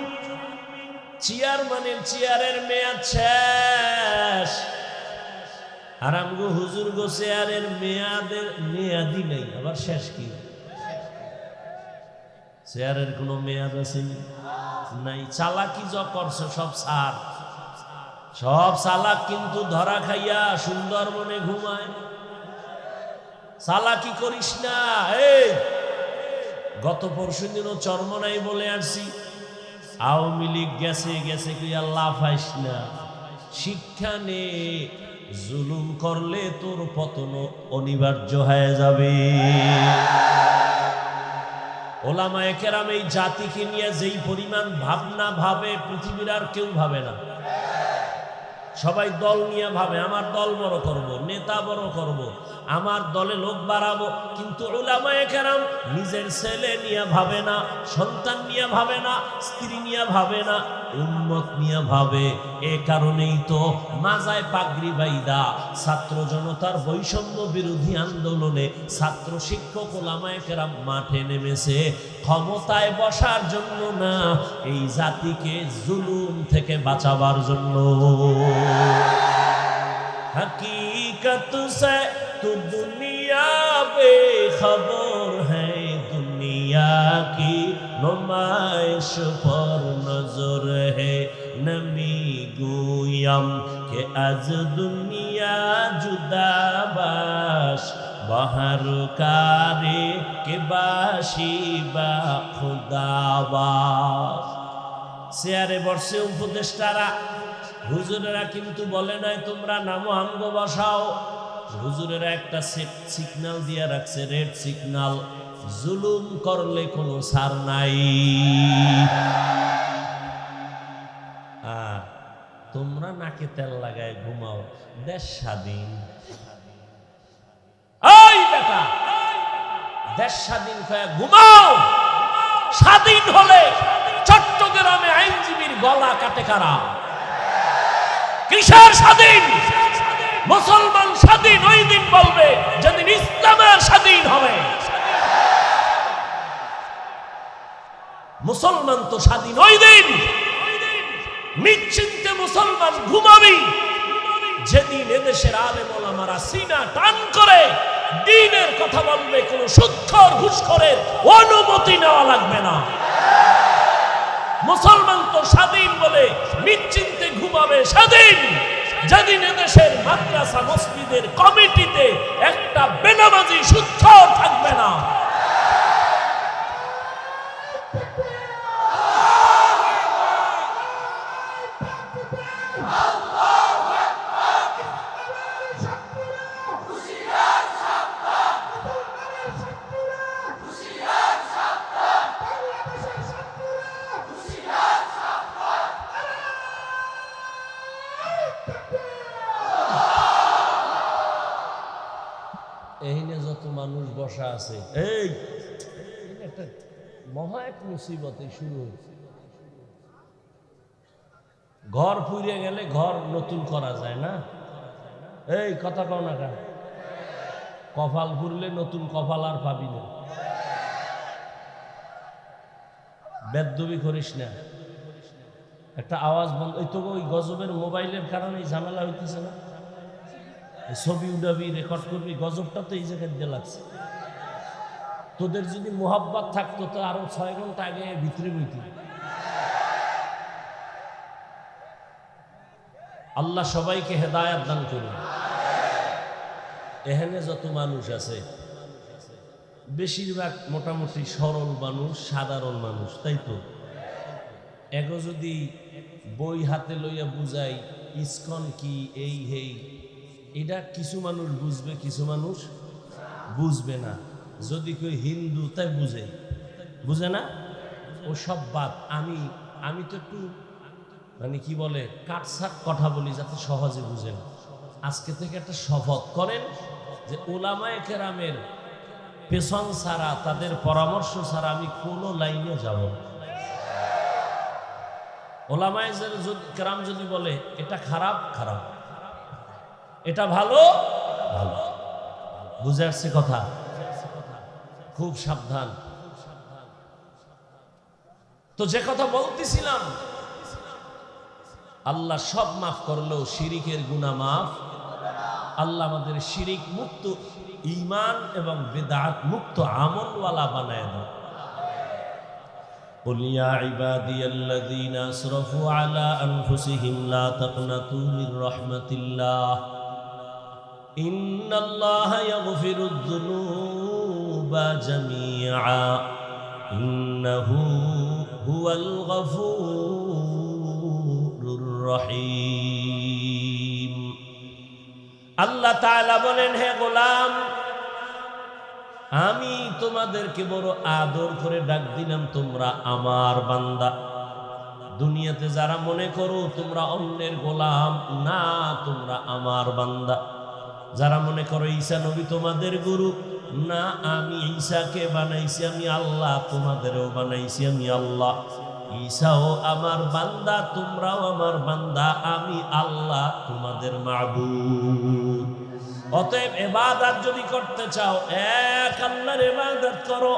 চেয়ারম্যানের চেয়ারের মেয়াদ শেষ, আর আমগো হুজুর গো চেয়ারের মেয়াদই নেই, আবার শেষ কি? চেয়ারের কোনো মেয়াদ আছে নাই? চালাকি যা করছো সব সার, সব চালাক কিন্তু ধরা খাইয়া সুন্দরবনে ঘুমায়। চালাকি করিস না। এই গত পরশুদিনও চরমনাই বলে আসছি, আওয়ামী লীগ গেছে গেছে কি আল্লাহ ফাইস না। শিক্ষা নে, জুলুম করলে তোর পতন অনিবার্য হয়ে যাবে। ওলামায়ে কেরাম এই জাতিকে নিয়ে যেই পরিমাণ ভাবনা ভাবে, পৃথিবীর আর কেউ ভাবে না। সবাই দল নিয়ে ভাবে, আমার দল বড় করব, নেতা বড় করব, আমার দলে লোক বাড়াবো। কিন্তু উলামায়ে কেরাম নিজের ছেলে নিয়ে ভাবে না, সন্তান নিয়ে ভাবে না, স্ত্রী নিয়ে ভাবে না, উম্মত নিয়ে ভাবে। এ কারণেই তো মাজায় পাগড়ি বাইদা ছাত্র জনতার বৈষম্য বিরোধী আন্দোলনে ছাত্র শিক্ষক উলামায়ে কেরাম মাঠে নেমেছে, ক্ষমতায় বসার জন্য না, এই জাতিকে জুলুম থেকে বাঁচাবার জন্য। हकीकत से तू दुनिया बेखबर है, दुनिया की नुमाइश पर नजर है, नमी गुयम के आज दुनिया जुदा बाश, बाहर कारे के बाशी बा खुदाबाश। চেয়ারে বসে উপদেষ্টারা, হুজুরেরা কিন্তু বলে নাই তোমরা নামো আমগো বসাও। হুজুরেরা একটা সিগন্যাল দিয়ে রাখছে, রেড সিগন্যাল। জুলুম করলে কোনো ছাড় নাই। আর তোমরা নাকে তেল লাগায় ঘুমাও, দেশ স্বাধীন। এই বেটা, দেশ স্বাধীন হয়ে ঘুমাও। স্বাধীন হলে চট্টগ্রামে আইনজীবীর গলা কাটে কারা? কিসের স্বাধীন? মুসলমান স্বাধীন ওই দিন বলবে যেদিন ইসলামের স্বাধীন হবে। মুসলমান তো স্বাধীন ওই দিন, নিশ্চিন্তে মুসলমান ঘুমাবি যেদিন এদেশের আলেম ওলামারা সিনা টান করে দ্বীনের কথা বলবে, কোন সুদখোর ঘুষখোরের অনুমতি নেওয়া লাগবে না। মুসলমান তো স্বাধীন বলে নিশ্চিন্তে ঘুমাবে স্বাধীন, যেদিন এদেশের মাদ্রাসা মসজিদের কমিটিতে একটা বেনামাজি সুদখোর থাকবে না। এইনে যত মানুষ বসা আছে, এই একটা মহা এক মুসিবত শুরু হয়েছে। ঘর পুড়ে গেলে ঘর নতুন করা যায় না, এই কথা কও না কেন? কপাল পুড়লে নতুন কপাল আর পাবি না। বেদবি করিস না, একটা আওয়াজ বন্ধ। ওই তো ওই গজবের মোবাইলের কারণে ঝামেলা হইতেছে না, ছবি উঠাবি, রেকর্ড করবি, গজবটা তো এই জায়গায় দিয়ে লাগছে। তোদের যদি মোহাব্বত থাকতো তো আরো 6 ঘন্টা আগে ভিতরে বইতি। আল্লাহ সবাইকে হেদায়েত দান করুন। এখানে যত মানুষ আছে বেশিরভাগ মোটামুটি সরল মানুষ, সাধারণ মানুষ, তাই তো? এগো যদি বই হাতে লইয়া বুঝাই ইসকন কি, এই হেই, এটা কিছু মানুষ বুঝবে, কিছু মানুষ বুঝবে না। যদি কেউ হিন্দু তাই বুঝে না, ও সব বাদ। আমি তো একটু মানে কি বলে কাটছাট কথা বলি যাতে সহজে বুঝেন। আজকে থেকে একটা শপথ করেন যে উলামায়ে কেরামের পেছন ছাড়া, তাদের পরামর্শ ছাড়া আমি কোনো লাইনে যাব না। উলামায়ে কেরাম যদি বলে এটা খারাপ, খারাপ, এটা ভালো, ভালো। বুঝে আসছে কথা? খুব সাবধান। তো যে কথা বলতেছিলাম, আল্লাহ সব মাফ করলেও শিরিকের গুনাহ মাফ। আল্লাহ আমাদের শিরিক মুক্ত, ঈমান এবং বিদআত মুক্ত আমলওয়ালা বানায় দাও। قل يا عبادي الذين أسرفوا على أنفسهم لا تقنطوا من رحمة الله إن الله يغفر الذنوب جميعا إنه هو الغفور الرحيم আল্লাহ তাআলা বলেন, হে গোলাম, আমি তোমাদেরকে বড় আদর করে ডাক দিলাম, তোমরা আমার বান্দা। দুনিয়াতে যারা মনে করো তোমরা অন্যের গোলাম, না, তোমরা আমার বান্দা। যারা মনে করো ঈসা নবী তোমাদের গুরু, না, আমি ঈসাকে বানাইছি আমি আল্লাহ, তোমাদেরও বানাইছি আমি আল্লাহ। ঈসাও আমার বান্দা, তোমরাও আমার বান্দা, আমি আল্লাহ তোমাদের মাবুদ। অতএব ইবাদত যদি করতে চাও, এক আল্লাহর ইবাদত করো,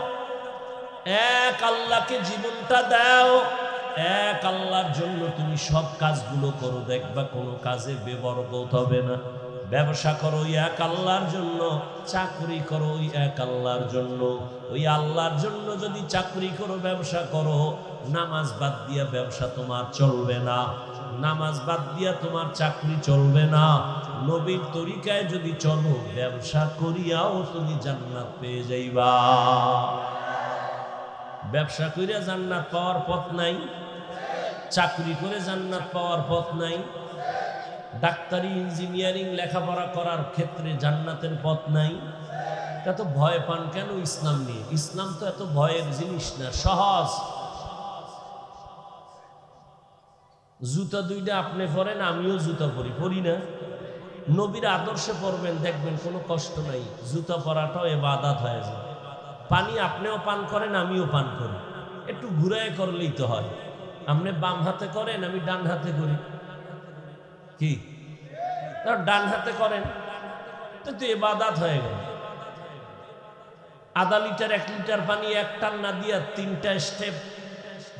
এক আল্লাহকে জীবনটা দাও, এক আল্লাহর জন্য তুমি সব কাজগুলো করো, দেখবা কোনো কাজে বেবরকত হবে না। ব্যবসা করো ওই এক আল্লাহর জন্য, চাকরি করো ওই এক আল্লাহর জন্য। ওই আল্লাহর জন্য যদি চাকরি করো, ব্যবসা করো, নামাজ বাদ দিয়া ব্যবসা তোমার চলবে না, নামাজ বাদ দিয়া তোমার চাকরি চলবে না। নবীর তরিকায় যদি চলো, ব্যবসা করিয়াও তুমি জান্নাত পেয়ে যাইবা। ব্যবসা করিয়া জান্নাত পাওয়ার পথ নাই, চাকরি করে জান্নাত পাওয়ার পথ নাই, ডাক্তারি ইঞ্জিনিয়ারিং লেখাপড়া করার ক্ষেত্রে জান্নাতের পথ নাই। এত ভয় পান কেন ইসলাম নিয়ে? ইসলাম তো এত ভয়ের জিনিস না, সহজ। জুতা দুইটা আপনি পরেন, আমিও জুতা পরি না? নবীর আদর্শে পড়বেন, দেখবেন কোনো কষ্ট নাই, জুতা পরাটাও ইবাদত হয়ে যায়। পানি আপনিও পান করেন, আমিও পান করি, একটু ঘুরায় করলেই তো হয়। আপনি বাম হাতে করেন, আমি ডান হাতে করি, কি ডান হাতে করেন তো ইবাদত হয়ে গেল। আধা লিটার 1 লিটার পানি এক টান না দিয়া 3টা স্টেপ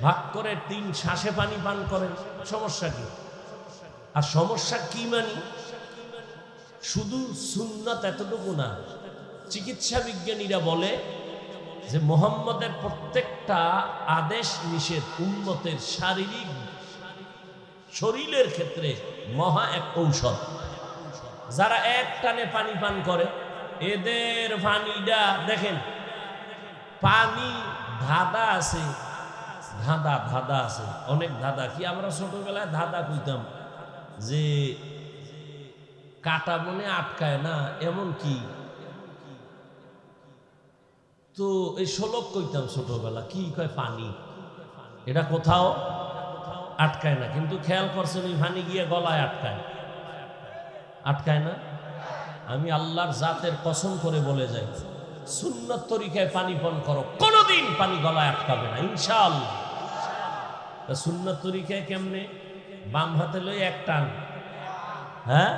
ভাগ করে 3 শ্বাসে পানি পান করেন, সমস্যা কি? আর সমস্যা কি? মানি শুধু সুন্নাত এতটুকু না, চিকিৎসা বিজ্ঞানীরা বলে যে মুহাম্মদের প্রত্যেকটা আদেশ নিষেধ উম্মতের শারীরিক শরীরের ক্ষেত্রে মহা এক ঔষধ। যারা এক টানে পানি পান করে এদের পানিটা দেখেন, পানি ধাঁধা আছে, ধাঁধা আছে, অনেক ধাঁধা। কি আমরা ছোটবেলায় ধাঁধা কইতাম যে কাটা বনে আটকায় না, এমন কি তো এই শোলক কইতাম ছোটবেলা, কি কয় পানি, এটা কোথাও আটকায় না। কিন্তু খেয়াল করছেন ওই পানি গিয়ে গলায় আটকায় না। আমি আল্লাহর জাতের কসম করে বলে যাই, সুন্নত তরিকায় পানি পান করো, কোনোদিন পানি গলায় আটকাবে না ইনশাআল্লাহ। সুন্নত তরিকায় কেমনে? বাম হাতে লই এক টান, হ্যাঁ,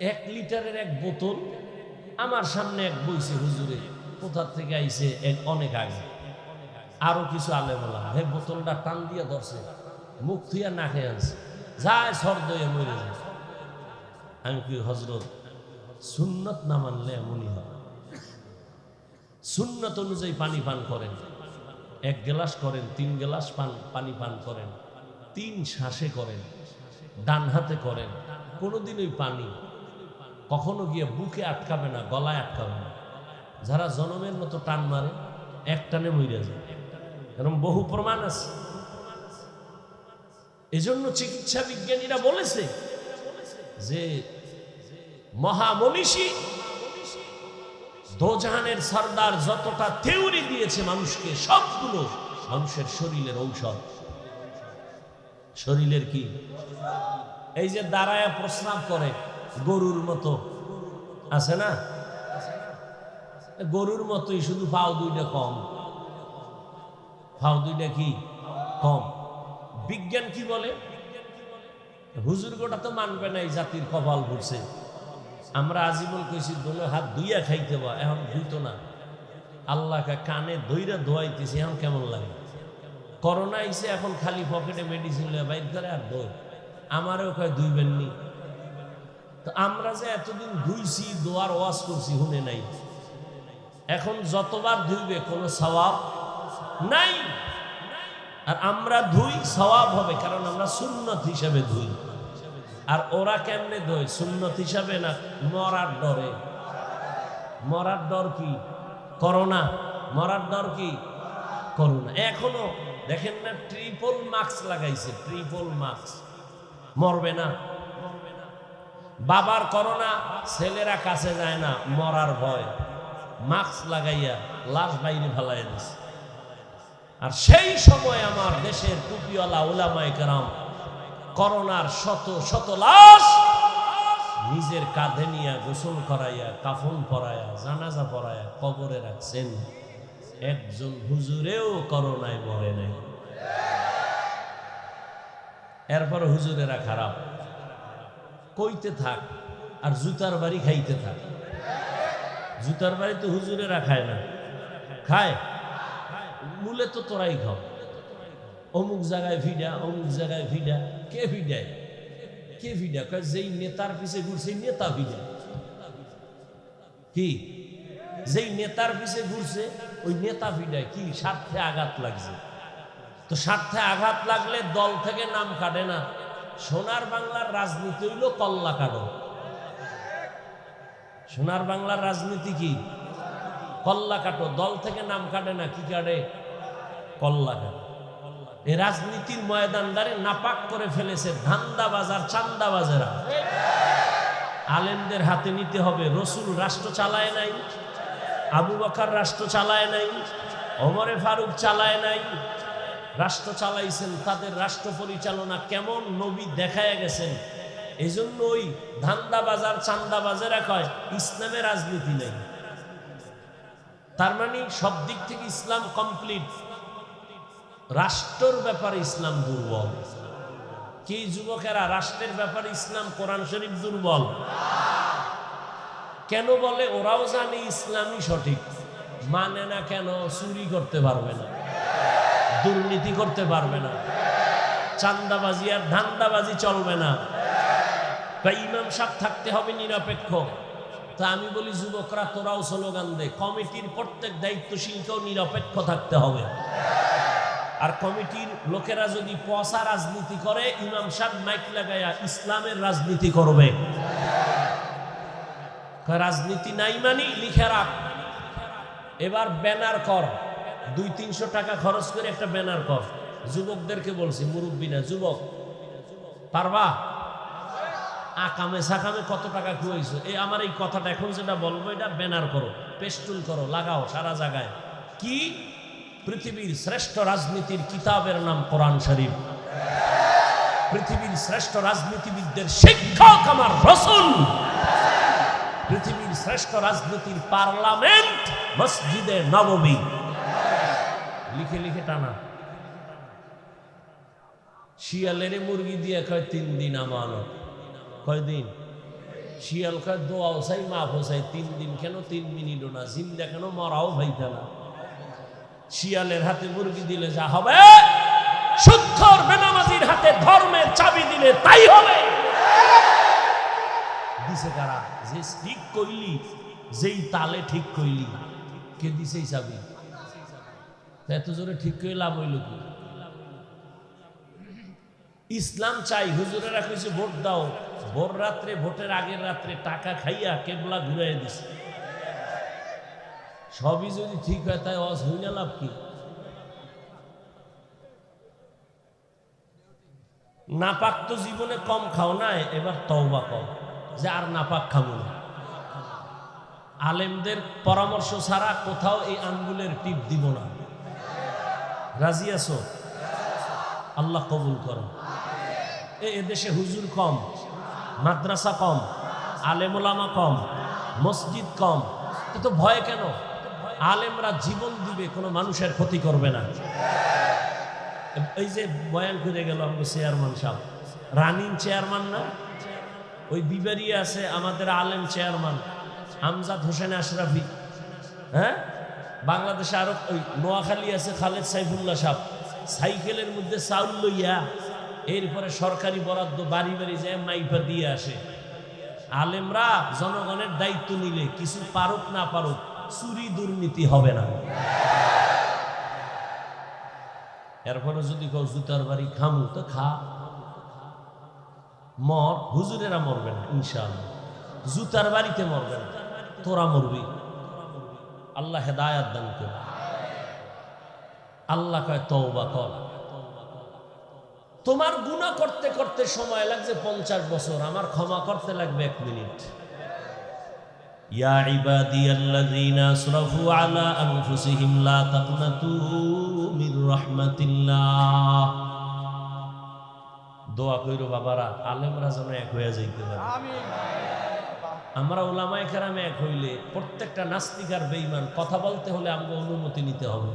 1 লিটারের এক বোতল আমার সামনে এক বইছে হুজুরে, কোথা থেকে আইছে অনেক আগে, আরো কিছু আলেমলা, হে বোতলটা টান দিয়ে ধরছে, মুখ থুইয়া না খেয়ে আনছে, যায় সর দইয়া মরে যায়। আমি কি হজরত সুন্নত না মানলে এমনই হয়। সুন্নত অনুযায়ী পানি পান করেন, 1 গ্লাস করেন, 3 গ্লাস পানি পান করেন, 3 শ্বাসে করেন, ডান হাতে করেন। কোনোদিন ওই পানি কখনো গিয়ে বুকে আটকাবে না, গলায় আটকাবে না। যারা জনমের মতো টান মারে এক টানে মরে যায়, এরকম বহু প্রমাণ আছে। এজন্য চিকিৎসা বিজ্ঞানীরা বলেছে যে মহামনীষী দোজাহানের সর্দার যতটা থিওরি দিয়েছে মানুষকে, সবগুলো মানুষের শরীরের ঔষধ। শরীরের কি? এই যে দাঁড়ায় প্রস্রাব করে গরুর মতো, আছে না? গরুর মতোই, শুধু পাও দুইটা কম, পাও দুইটা কি কম। বিজ্ঞান কি বলে? হুজুর গোটা তো মানবে না, এই জাতির কপাল ঘুরছে। আমরা আজীবন কইছি দোনো হাত ধুইয়া খাইতে বা, এখন ধুইতো না। আল্লাহকে কানে ধইরা ধোয়াইতেছি, এখন কেমন লাগে? করোনা আইসে, এখন খালি পকেটে মেডিসিন বাইর করে আর দই। আমারও কয় ধুইবেন নি। তো আমরা যে এতদিন ধুইছি, দোয়ার ওয়াজ করছি, শুনে নাই। এখন যতবার ধুইবে কোনো সওয়াব নাই। আর আমরা ধুই, সওয়াব হবে, কারণ আমরা সুন্নত হিসেবে ধুই। আর ওরা কেমনে ধোয়? সুন্নত হিসাবে না, মরার ডরে। মরার ডর কি? করোনা। মরার ডর কি? করোনা। এখনো দেখেন না, ট্রিপল মাস্ক লাগাইছে, ট্রিপল মাস্ক। মরবে না। বাবার করোনা, ছেলেরা কাছে যায় না, মরার ভয়, মাস্ক লাগাইয়া লাশ বাইরে ফেলাই দিছে। আর সেই সময় আমার দেশের টুপিওয়ালা উলামায়ে কেরাম করোনার শত শত লাশ নিজের কাঁধে নিয়ে গোসল করাইয়া, কাফন পরাইয়া, জানাজা পরাইয়া কবরে রাখছেন। একজন হুজুরেও করোনায় মরে নাই। এরপর হুজুরেরা খারাপ, কইতে থাক আর জুতার বাড়ি খাইতে থাক। জুতার বাড়ি তো হুজুরেরা খায় না, খায় মূলে তো তোরাই খাও। অমুক জায়গায় ভিডা, অমুক জায়গায় ভিডা। কে ভিডায়? কে ভিডা? যেই নেতার পিছে ঘুরছে নেতা ভিডা। কি? যেই নেতার পিছে ঘুরছে ওই নেতা ভিডায়। কি? স্বার্থে আঘাত লাগছে। তো স্বার্থে আঘাত লাগলে দল থেকে নাম কাটে না। সোনার বাংলার রাজনীতি হইল কল্লা কাটো। সোনার বাংলার রাজনীতি কি? কল্লা কাটো। দল থেকে নাম কাটে না, কি কাটে? কল্লা কাটো। এই রাজনীতির ময়দানদারে নাপাক করে ফেলেছে ধান্দাবাজার, চান্দাবাজেরা। আলেমদের হাতে নিতে হবে। রসুল রাষ্ট্র চালায় নাই, আবু বকর রাষ্ট্র চালায় নাই, ওমরে ফারুক চালায় নাই। রাষ্ট্র চালাইছেন, তাদের রাষ্ট্র পরিচালনা কেমন নবী দেখায় গেছেন। এই জন্য ওই ধান্দাবাজার, চান্দাবাজেরা কয় ইসলামের রাজনীতি নেই। তার মানে সব দিক থেকে ইসলাম কমপ্লিট, রাষ্ট্রের ব্যাপারে ইসলাম দুর্বল। কি যুবকেরা, রাষ্ট্রের ব্যাপারে ইসলাম, কোরআন শরীফ দুর্বল কেন বলে? ওরাও জানে ইসলামই সঠিক, মানে না কেন? চুরি করতে পারবে না, দুর্নীতি করতে পারবে না, চান্দাবাজি আর ধান্দাবাজি চলবে না। বা ইমাম সাহেব থাকতে হবে নিরপেক্ষ, তা আমি বলি যুবকরা তোরাও স্লোগান দে, কমিটির প্রত্যেক দায়িত্বশীলকেও নিরপেক্ষ থাকতে হবে। আর কমিটির লোকেরা যদি পয়সা রাজনীতি করে, ইমাম সাহেব মাইক লাগায়া ইসলামের রাজনীতি করবে। রাজনীতি নাই মানি লিখে রাখ, এবার ব্যানার কর, 200-300 টাকা খরচ করে একটা ব্যানার কর। যুবকদেরকে বলছি, মুরব্বী না, যুবক পারবা? আকামে সাকামে কত টাকা খুঁয়েছো, আমার এই কথাটা এখন যেটা বলবো এটা ব্যানার করো, পেস্টুল করো, লাগাও সারা জায়গায়। কি? পৃথিবীর শ্রেষ্ঠ রাজনীতির কিতাবের নাম কোরআন শরীফ। পৃথিবীর শ্রেষ্ঠ রাজনীতিবিদদের শিক্ষক আমার রাসূল। পৃথিবীর শ্রেষ্ঠ রাজনীতির পার্লামেন্ট মসজিদে নববী। লিখে লিখে টানা। শিয়ালের মুরগি দিয়ে কয় 3 দিন আমানত। কয়দিন? শিয়াল কয় দোয়াও চাই মাফও চাই, 3 দিন কেন 3 মিনিটও না, জিন্দা কেন মরাও ভাইতা না। শিয়ালের হাতে মুরগি দিলে যা হবে, শুদ্ধর বেনামাজির হাতে ধর্মের চাবি দিলে তাই হবে। দিছে কারা? যে ঠিক কইলি, যেই তালে ঠিক কইলি, কে দিছে এই চাবি? এত জোরে ঠিক করে লাভ হইল কি? ইসলাম চাই, হুজুরেরা কইছে ভোট দাও, ভোর রাত্রে, ভোটের আগের রাত্রে টাকা খাইয়া কেবলা ঘুরাই দিছে। সবই যদি ঠিক হয় তাই অজ হই না, লাভ কি? নাপাক তো জীবনে কম খাও না, এবার তওবা কর যে আর নাপাক খাবো না। আলেমদের পরামর্শ ছাড়া কোথাও এই আঙ্গুলের টিপ দিব না। রাজি আছো? আল্লাহ কবুল করো। এদেশে হুজুর কম, মাদ্রাসা কম, আলেম ওলামা কম, মসজিদ কম, তো ভয় কেন? আলেমরা জীবন দিবে, কোনো মানুষের ক্ষতি করবে না। এই যে বয়ান করে গেল আমাদের চেয়ারম্যান সাহেব, রানিং চেয়ারম্যান না, ওই বিবারিয়া আছে আমাদের আলেম চেয়ারম্যান আমজাদ হোসেন আশরাফি। হ্যাঁ, বাংলাদেশে আরো ওই নোয়াখালী আছে খালেদ সাইফুল্লাহ সাহেব, সাইকেলের মধ্যে চাউল লইয়া এরপরে সরকারি বরাদ্দ বাড়ি বাড়ি যায় মাইপা দিয়ে আসে। আলেমরা জনগণের দায়িত্ব নিলে কিছু পারুক না পারুক, চুরি দুর্নীতি হবে না। এরপরে যদি কেউ জুতার বাড়ি খামু তো খা, মর, হুজুরেরা মরবে না ইনশাআল্লাহ, জুতার বাড়িতে মরবে না, তোরা মরবি। আল্লাহ হেদায়াত দান করে। আল্লাহ কয় তওবা কর। তোমার গুনাহ করতে করতে সময় লাগছে 50 বছর, আমার ক্ষমা করতে লাগবে 1 মিনিট। ইয়া ইবাদিয়াল্লাযীনা আসরাফু আলা আনফুসিহিম লা তাকনাতু মির রাহমাতিল্লাহ। দোয়া কইরো বাবারা, আলেমরা যেন এক হয়ে যাইতে পারে। আমিন। আমরা উলামায়ে কেরামে এক হইলে প্রত্যেকটা নাস্তিক আর বেঈমান কথা বলতে হলে আমাকে অনুমতি নিতে হবে।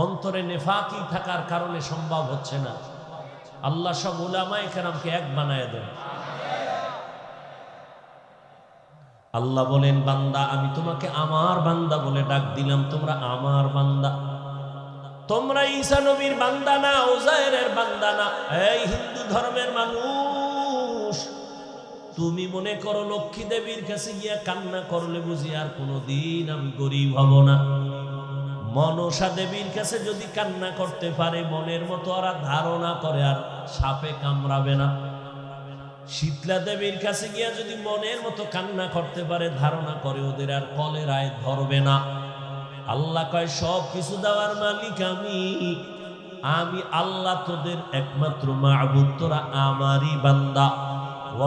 অন্তরে নেফাকি থাকার কারণে সম্ভব হচ্ছে না। আল্লাহ সব উলামায়ে কেরামকে এক বানায় দেন। আল্লাহ বলেন, বান্দা আমি তোমাকে আমার বান্দা বলে ডাক দিলাম, তোমরা আমার বান্দা। তোমরা ঈসা নবীর বান্দা না, উযায়েরের বান্দা না। এই হিন্দু ধর্মের মানুষ, তুমি মনে করো লক্ষ্মী দেবীর কাছে গিয়া কান্না করলে বুঝি আর কোনোদিন আমি গরিব হব না? মনসা দেবীর কাছে যদি কান্না করতে পারে, মনের মতো ওরা ধারণা করে আর সাপে কামড়াবে না। শীতলা দেবীর কাছে গিয়া যদি মনের মতো কান্না করতে পারে, ধারণা করে ওদের আর কলেরায় ধরবে না। আল্লাহ কয় সব কিছু দেওয়ার মালিক আমি। আমি আল্লাহ তোদের একমাত্র মাবুদ, তোরা আমারই বান্দা।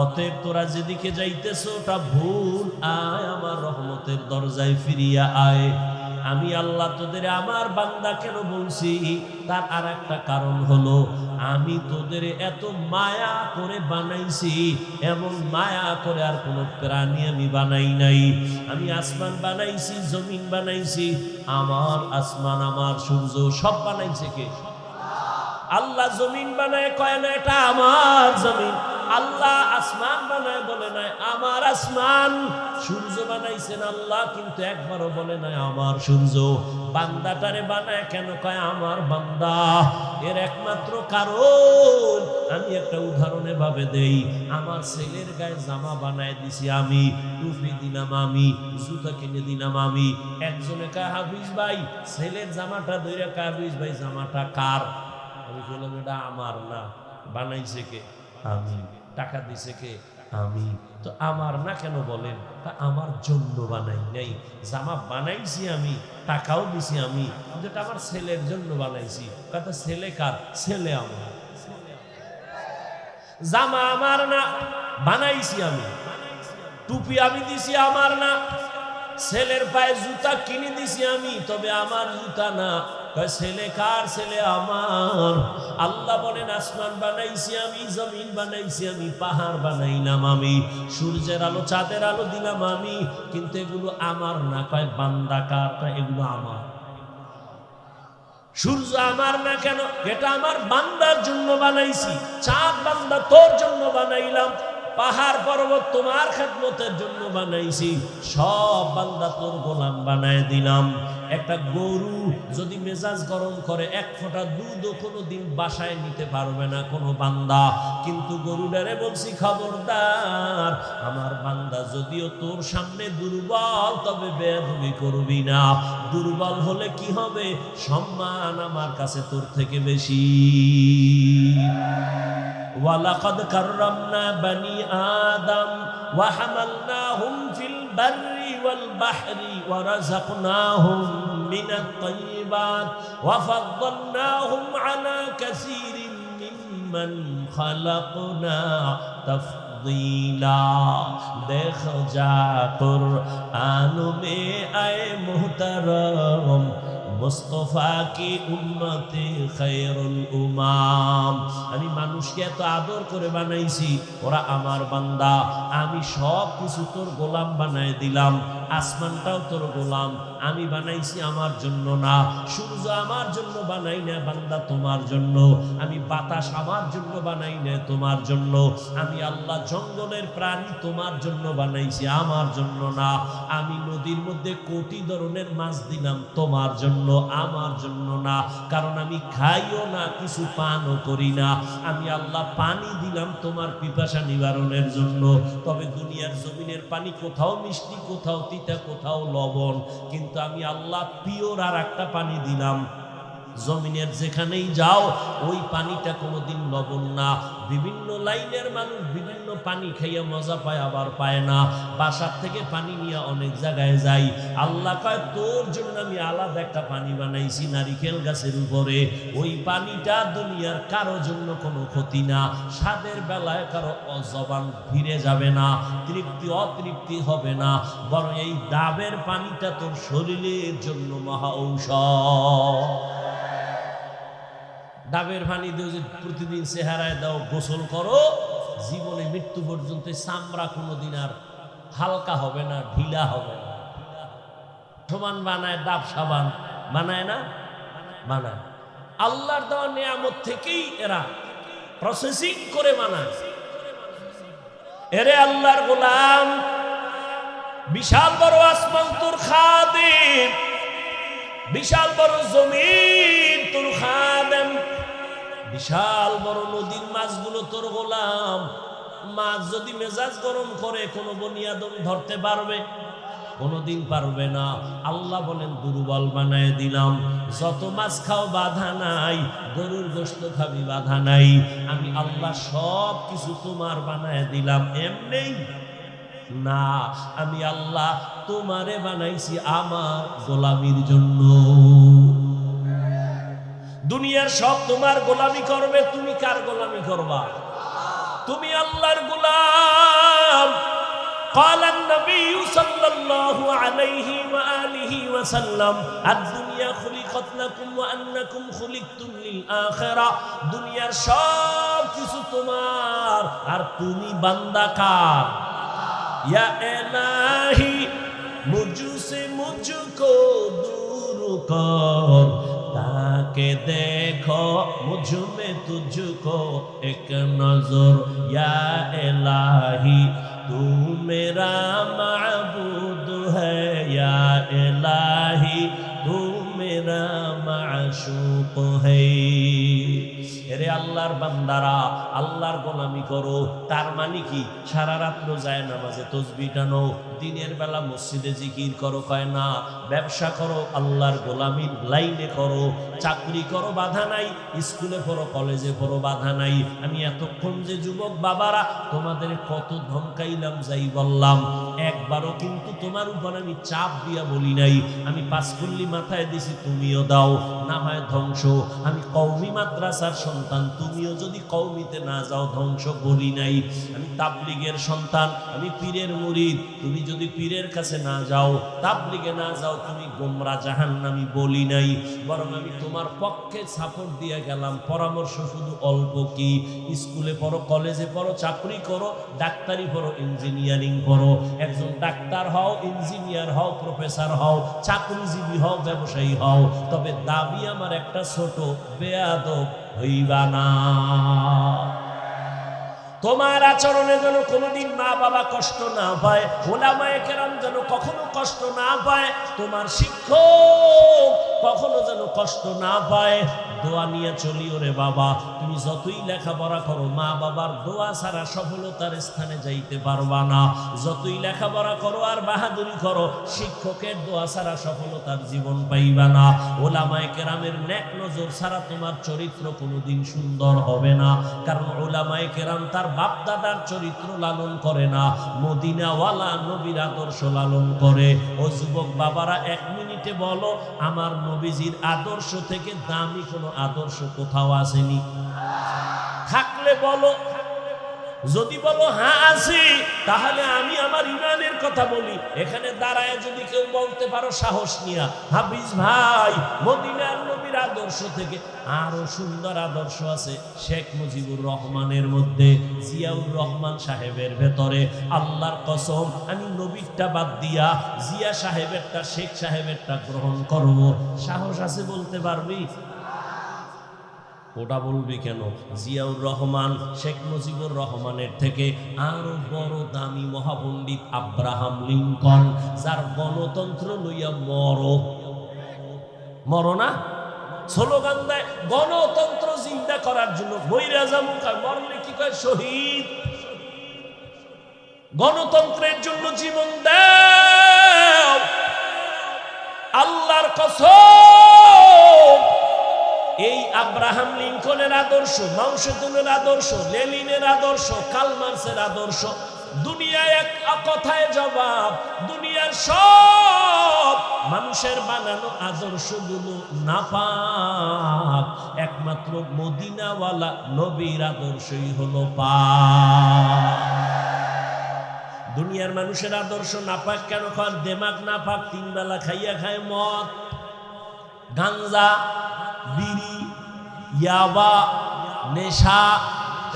অতএব তোরা যেদিকে যাইতেছ ওটা ভুল, আয় আমার রহমতের দরজায় ফিরিয়া আয়। আমি আল্লাহ তোদের আমার বান্দা কেন বলছি, তার আর একটা কারণ হলো, আমি তোদের এত মায়া করে বানাইছি, এমন মায়া করে আর কোনো প্রাণী আমি বানাই নাই। আমি আসমান বানাইছি, জমিন বানাইছি, আমার আসমান আমার সূর্য সব বানাইছে কে? আল্লাহ। জমিন বানায় কয় না এটা আমার জমিন, আল্লাহ আসমান বানায় বলে নাই আমার আসমান। সূর্য বানাইছেন আল্লাহ, কিন্তু একবারও বলে নাই আমার সূর্য। বান্দাটারে বানায় কেন কয় আমার বান্দা? এর একমাত্র কারণ, আমি আমি একটা উদাহরণে ভাবে দেই, আমার ছেলের গায়ে জামা বানায় দিছি আমি, টুপি দিলাম আমি, জুতা কিনে দিলাম আমি। একজনে কয় হাফিজ ভাই ছেলের জামাটা ধরে, হাফিজ ভাই জামাটা কার? আমি বললাম এটা আমার না, বানাইছে কে? আমি। টাকা দিছে কে? আমি। তো আমার না কেন বলেন? তা আমার জন্য বানাই নাই, জামা বানাইছি আমি, টাকাও দিছি আমি, কিন্তু এটা আমার ছেলের জন্য বানাইছি। কথা ছেলে কার? ছেলে আমার। জামা আমার না, বানাইছি আমি। টুপি আমি দিছি আমার না, ছেলের পায়ে জুতা কিনে দিছি আমি, তবে আমার জুতা না। ছেলে কার? ছেলে আমার। আল্লাহ বলেন আসমান বানাইছি আমি, জমিন বানাইছি আমি, পাহাড় বানাইলাম আমি, সূর্যের আলো চাঁদের আলো দিলাম আমি, কিন্তু এগুলো আমার না। কয় বান্দা কার? এগুলো আমার। সূর্য আমার না কেন? এটা আমার বান্দার জন্য বানাইছি। চাঁদ বান্দা তোর জন্য বানাইলাম, পাহাড় পর্বত তোমার খেদমতের জন্য বানাইছি, সব বান্দা তোর গোলাম বানায় দিলাম। একটা গরু যদি মেজাজ গরম করে, এক ফোঁটা দুধও কোনোদিন বাসায় নিতে পারবে না কোনো বান্দা, কিন্তু গরুটারে বলছি খবরদার, আমার বান্দা যদিও তোর সামনে দুর্বল, তবে বেয়াদবি করবি না। দুর্বল হলে কি হবে? সম্মান আমার কাছে তোর থেকে বেশি। ওয়ালাকাদ কাররামনা বানি আদম ওয়া হামালনাহুম ফিল বাররি ওয়াল বাহরি ওয়া রাযাকনাহুম মিনাত তাইয়্যিবাত ওয়া ফাদ্দালনাহুম আলা কাসীরিন মিম্মান খালাকনা তাফদীলা। দেখো যা কুরআন মে আয়ে মুহতারাম, মুস্তাফা কি উম্মতে খায়রুল উমাম। আমি মানুষকে এত আদর করে বানাইছি, ওরা আমার বান্দা। আমি সব কিছু তোর গোলাম বানায় দিলাম। আসমানটাও তোর গোলাম, আমি বানাইছি আমার জন্য না। সূর্য আমার জন্য বানাই না, বান্দা তোমার জন্য। আমি বাতাস আমার জন্য বানাই না, তোমার জন্য। আমি আল্লাহ জঙ্গলের প্রাণী তোমার জন্য বানাইছি, আমার জন্য না। আমি নদীর মধ্যে কোটি ধরনের মাছ দিলাম, তোমার জন্য, আমার জন্য না। কারণ আমি খাইও না, কিছু পানও করি না। আমি আল্লাহ পানি দিলাম তোমার পিপাসা নিবারণের জন্য। তবে দুনিয়ার জমিনের পানি কোথাও মিষ্টি, কোথাও তিতা, কোথাও লবণ, কিন্তু আমি আল্লাহ পিওর আর একটা পানি দিলাম। জমিনের যেখানেই যাও ওই পানিটা কোনোদিন লবণ না। বিভিন্ন লাইনের মানুষ বিভিন্ন পানি খাইয়া মজা পায়, আবার পায় না। বাসার থেকে পানি নিয়ে অনেক জায়গায় যাই, আল্লাহ কয় তোর জন্য আমি আলাদা একটা পানি বানাইছি নারিকেল গাছের উপরে। ওই পানিটা দুনিয়ার কারো জন্য কোনো ক্ষতি না, স্বাদের বেলায় কারো জবান ভিড়ে যাবে না, তৃপ্তি অতৃপ্তি হবে না, বরং এই ডাবের পানিটা তোর শরীরের জন্য মহা ঔষধ। ডাবের পানি দিয়ে যদি প্রতিদিন চেহারায় দাও, গোসল করো, জীবনে মৃত্যু পর্যন্ত চামড়া কোনোদিন আর হালকা হবে না, ঢিলা হবে না। সমান বানায় ডাব সাবান, বানায় না? বানায়। আল্লাহর দেওয়া নিয়ামত থেকেই এরা প্রসেসিং করে বানায়। এরে আল্লাহর গোলাম, বিশাল বড় আসমান তোর খাদেম, বিশাল বড় জমিন তোর খাদেম, বিশাল বড় নদীর মাছগুলো তোর গোলাম। মাছ যদি মেজাজ গরম করে, কোনো বনিয়াদম ধরতে পারবে? কোনোদিন পারবে না। আল্লাহ বলেন দুর্বল বানায় দিলাম। যত মাছ খাও বাধা নাই, গরুর গোশত খাবি বাধা নাই। আমি আল্লাহ সব কিছু তোমার বানায় দিলাম। এমনি না, আমি আল্লাহ তোমারে বানাইছি আমার গোলামির জন্য। দুনিয়ার সব তোমার গোলামি করবে, তুমি কার গোলামি করবা? তুমি আল্লাহর গোলাম। قال النبي صلى الله عليه وآله وسلم الدنيا خلقت لكم وأنكم خلقتم للآخرة। দুনিয়ার সব কিছু তোমার, আর তুমি বান্দা কার? या इलाही मुझसे मुझको दूर कर, ताके देखो मुझ में तुझको एक नजर। या इलाही तू मेरा माबूद है, या इलाही तू मेरा माशूक है। এরে আল্লাহর বান্দারা আল্লাহর গোলামি করো। তার মানে কি? সারা রাত্র যায় নামাজে তসবিহ টানো, দিনের বেলা মসজিদে জিকির করো, কয় না। ব্যবসা করো, আল্লাহর গোলামির লাইনে করো, চাকরি করো, বাধা নাই, স্কুলে পড়ো, কলেজে পড়ো, বাধা নাই। আমি এতক্ষণ যে যুবক বাবারা তোমাদের কত ধমকাইলাম, যাই বললাম, একবারও কিন্তু তোমার উপর আমি চাপ দিয়া বলি নাই। আমি পাঁচকুল্লি মাথায় দিছি, তুমিও দাও, না হয় ধ্বংস। আমি কওমি মাদ্রাসার সন্তান, তুমিও যদি কওমিতে না যাও ধ্বংস বলি নাই। আমি তাবলিগের সন্তান, আমি পীরের মুরিদ, তুমি যদি পীরের কাছে না যাও, তাবলিগে না যাও, তুমি গোমরা জাহান্নামী বলি নাই। বরং আমি তোমার পক্ষে সাপোর্ট দিয়ে গেলাম। পরামর্শ শুধু অল্প কি, স্কুলে পড়ো, কলেজে পড়ো, চাকরি করো, ডাক্তারি পড়ো, ইঞ্জিনিয়ারিং পড়ো। একজন ডাক্তার হও, ইঞ্জিনিয়ার হও, প্রফেসর হও, চাকরিজীবী হও, ব্যবসায়ী হও, তবে দাবি আমার একটা, ছোট বেয়াদব হইবা না। তোমার আচরণে যেন কোনোদিন মা বাবা কষ্ট না পায়, ওলামায়ে কেরাম যেন কখনো কষ্ট না পায়, তোমার শিক্ষক কখনো যেন কষ্ট না পায়। দোয়া নিয়ে চলিও রে বাবা। তুমি যতই লেখাপড়া করো, মা বাবার দোয়া ছাড়া সফলতার স্থানে যাইতে পারবা না। যতই লেখাপড়া করো আর বাহাদুরি করো, শিক্ষকের দোয়া ছাড়া সফলতার জীবন পাইবা না। ওলামায়ে কেরামের নেক নজর ছাড়া তোমার চরিত্র কোনোদিন সুন্দর হবে না। কারণ ওলামায়ে কেরাম তার বাপ দাদার চরিত্র লালন করে না, মদিনাওয়ালা নবীর আদর্শ লালন করে। ও যুবক বাবারা, 1 মিনিটে বলো, আমার নবীজির আদর্শ থেকে দামি কোনো আদর্শ কোথাও আসেনি? থাকলে বলো। যদি বলো হ্যাঁ আছে, তাহলে আমি আমার ইমানের কথা বলি। এখানে দাঁড়ায় যদি কেউ বলতে পারো সাহস নিয়া, হাফিজ ভাই, মদিনার নবীর আদর্শ থেকে আরো সুন্দর আদর্শ আছে শেখ মুজিবুর রহমানের মধ্যে, জিয়াউর রহমান সাহেবের ভেতরে, আল্লাহর কসম আমি নবীরটা বাদ দিয়া জিয়া সাহেবেরটা, শেখ সাহেবেরটা গ্রহণ করব। সাহস আছে বলতে পারবি? ওটা বলবি কেন? জিয়াউর রহমান শেখ মুজিবুর রহমানের থেকে আরো বড় দামি মহাপণ্ডিত আব্রাহাম লিঙ্কন, যার গণতন্ত্র লইয়া মরো না স্লোগান দেয়, গণতন্ত্র জিন্দা করার জন্য মইরা যামু, মরলে কি কয় শহীদ। গণতন্ত্রের জন্য জীবন দাও। আল্লাহর কসম, এই আব্রাহাম লিঙ্কনের আদর্শ, মাও সেতুনের আদর্শ, লেনিনের আদর্শ, কার্ল মার্ক্সের আদর্শ, দুনিয়ায় এক কথায় জবাব। দুনিয়ার সব মানুষের বানানো আদর্শগুলো নাপাক, একমাত্র মদিনাওয়ালা নবীর আদর্শই হলো পাক। দুনিয়ার মানুষের আদর্শ নাপাক কেন? খান দেমাগ নাপাক, 3 বেলা খাইয়া খায় মদ, গাঞ্জা, বিড়ি, ইয়াবা, নেশা।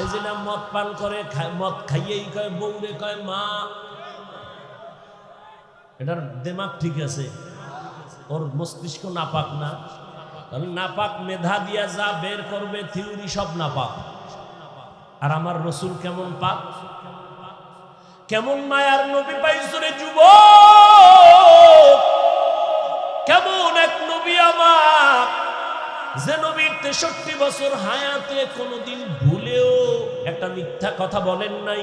এই যে না মদ পান করে, মদ খাইয়েই কয় বউরে কয় মা। এটার দেমাগ ঠিক আছে, ওর মস্তিষ্ক নাপাক না। তাহলে নাপাক মেধা দিয়া যা বের করবে, থিওরি সব নাপাক। আর আমার রসুল কেমন পাক, কেমন মায়ার নবী পাইছো রে যুবক। কেমন এক নবী আমার, যে নবীর 63 বছর হায়াতে কোনোদিন ভুলেও একটা মিথ্যা কথা বলেন নাই।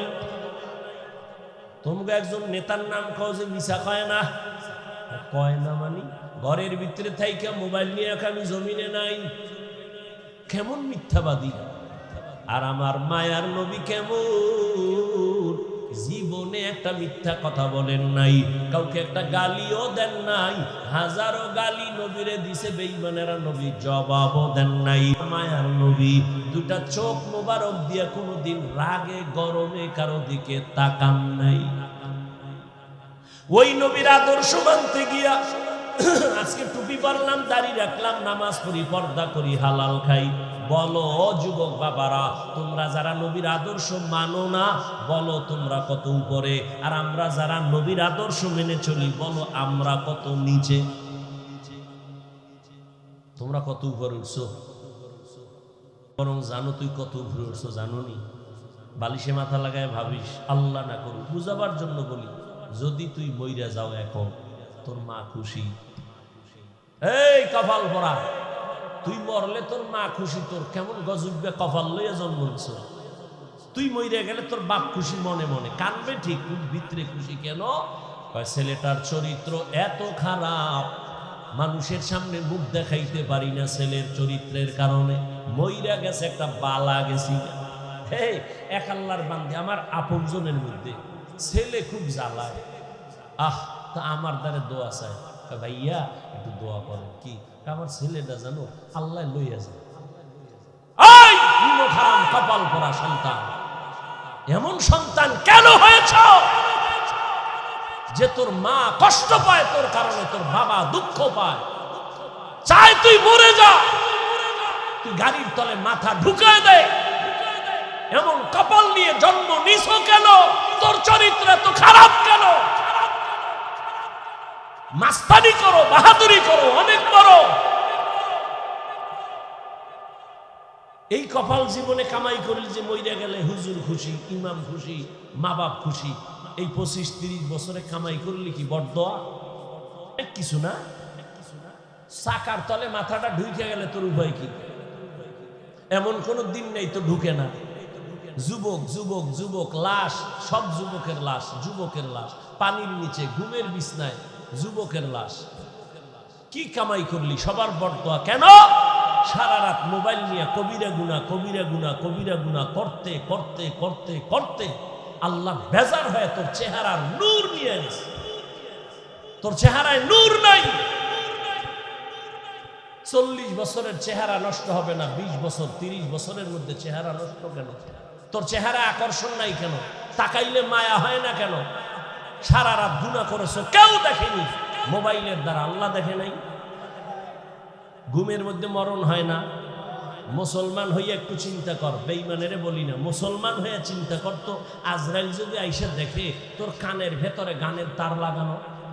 তোমরা একজন নেতার নাম কও যে মিছা কয় না, কয় না মানে ঘরের ভিতরে থাইকা মোবাইল নিয়ে আমি জমিনে নাই, কেমন মিথ্যাবাদী। আর আমার মায়ার নবী কেমন, জীবনে একটা মিথ্যা কথা বলেন নাই, কাউকে একটা গালিও দেন নাই। হাজারো গালি নবীরে দিছে বেঈমানেরা, নবী জবাবও দেন নাই। মায়ার নবী 2টা চোখ মোবারক দিয়া কোনোদিন রাগে গরমে কারো দিকে তাকান নাই। ওই নবীর আদর্শ মানতে গিয়া আজকে টুপি পরলাম, দাড়ি রাখলাম, নামাজ পড়ি, পর্দা করি, হালাল খাই। বলো যুবক বাবারা, তোমরা যারা নবীর আদর্শ মানো না, বলো তোমরা কত উপরে। আর আমরা যারা নবীর আদর্শ মেনে চলি, বলো আমরা কত নিচে। তোমরা কত উপরে উঠছো, বরং জানো তুই কত উপরে উঠছো জানো নি? বালিশে মাথা লাগায় ভাবিস, আল্লাহ না করুক, বুঝাবার জন্য বলি, যদি তুই মইরা যাও এখন, তোর মা খুশি। এই কপাল পরা, তুই মরলে তোর মা খুশি, তোর কেমন গজবে কপাল লইয়া জন্ম নিছ। তুই মইরে গেলে তোর বাপ খুশি মনে মনে, কানবে ঠিক, ভিতরে খুশি কেন? ছেলেটার চরিত্র এত খারাপ, মানুষের সামনে মুখ দেখাইতে পারি না ছেলের চরিত্রের কারণে। মইরা গেছে একটা বালা গেছি। হে এক আল্লাহর বান্দে, আমার আপনজনের মধ্যে ছেলে খুব জ্বালায়। তা আমার দ্বারা দোয়া চায়, ভাইয়া একটু দোয়া করেন। কি? আমার ছেলেটা জানো আল্লাহ লইয়া যায়। কপাল পরা সন্তান, এমন সন্তান কেন হয়েছ যে তোর মা কষ্ট পায় তোর কারণে, তোর বাবা দুঃখ পায়, চায় তুই মরে যা, তুই গাড়ির তলে মাথা ঢুকায় দেয়। এমন কপাল নিয়ে জন্ম নিছ কেন? তোর চরিত্র এত খারাপ কেন? মাস্তানি করো, বাহাদুরি করো, অনেক বড়। এই কপাল জীবনে কামাই করলে যে মইরা গেলে হুজুর খুশি, ইমাম খুশি, মা বাপ খুশি। এই 25-30 বছরে কামাই করলে কি বড়দোয়া? কিছু না। চাকার তলে মাথাটা ঢুকে গেলে তোর উপায় কি? এমন কোনো দিন নেই তো ঢুকে না। যুবক যুবক যুবক, লাশ সব যুবকের লাশ, যুবকের লাশ পানির নিচে, ঘুমের বিছনায় যুবকের লাশ। কি কামাই করলি? সবার বড়দোয়া কেন? সারা রাত মোবাইল নিয়ে কবিরা গুনাহ, কবিরা গুনাহ, কবিরা গুনাহ করতে করতে করতে করতে আল্লাহ বেজার হয়ে তোর চেহারার নূর নিয়ে গেছে। তোর চেহারায় নূর নাই। 40 বছরের চেহারা নষ্ট হবে না, 20 বছর 30 বছরের মধ্যে চেহারা নষ্ট কেন? তোর চেহারা আকর্ষণ নাই কেন? তাকাইলে মায়া হয় না কেন? সারা রাত গুনাহ করেছো, কেউ দেখেনি, মোবাইলের দ্বারা আল্লাহ দেখে নাই। ঘুমের মধ্যে মরণ হয় না। মুসলমান হইয়া একটু চিন্তা কর, বেঈমানেরে বলি না, মুসলমান হইয়া চিন্তা কর তো, আজরাইল যদি আইসা দেখে তোর কানের ভেতরে গানের তার লাগানো,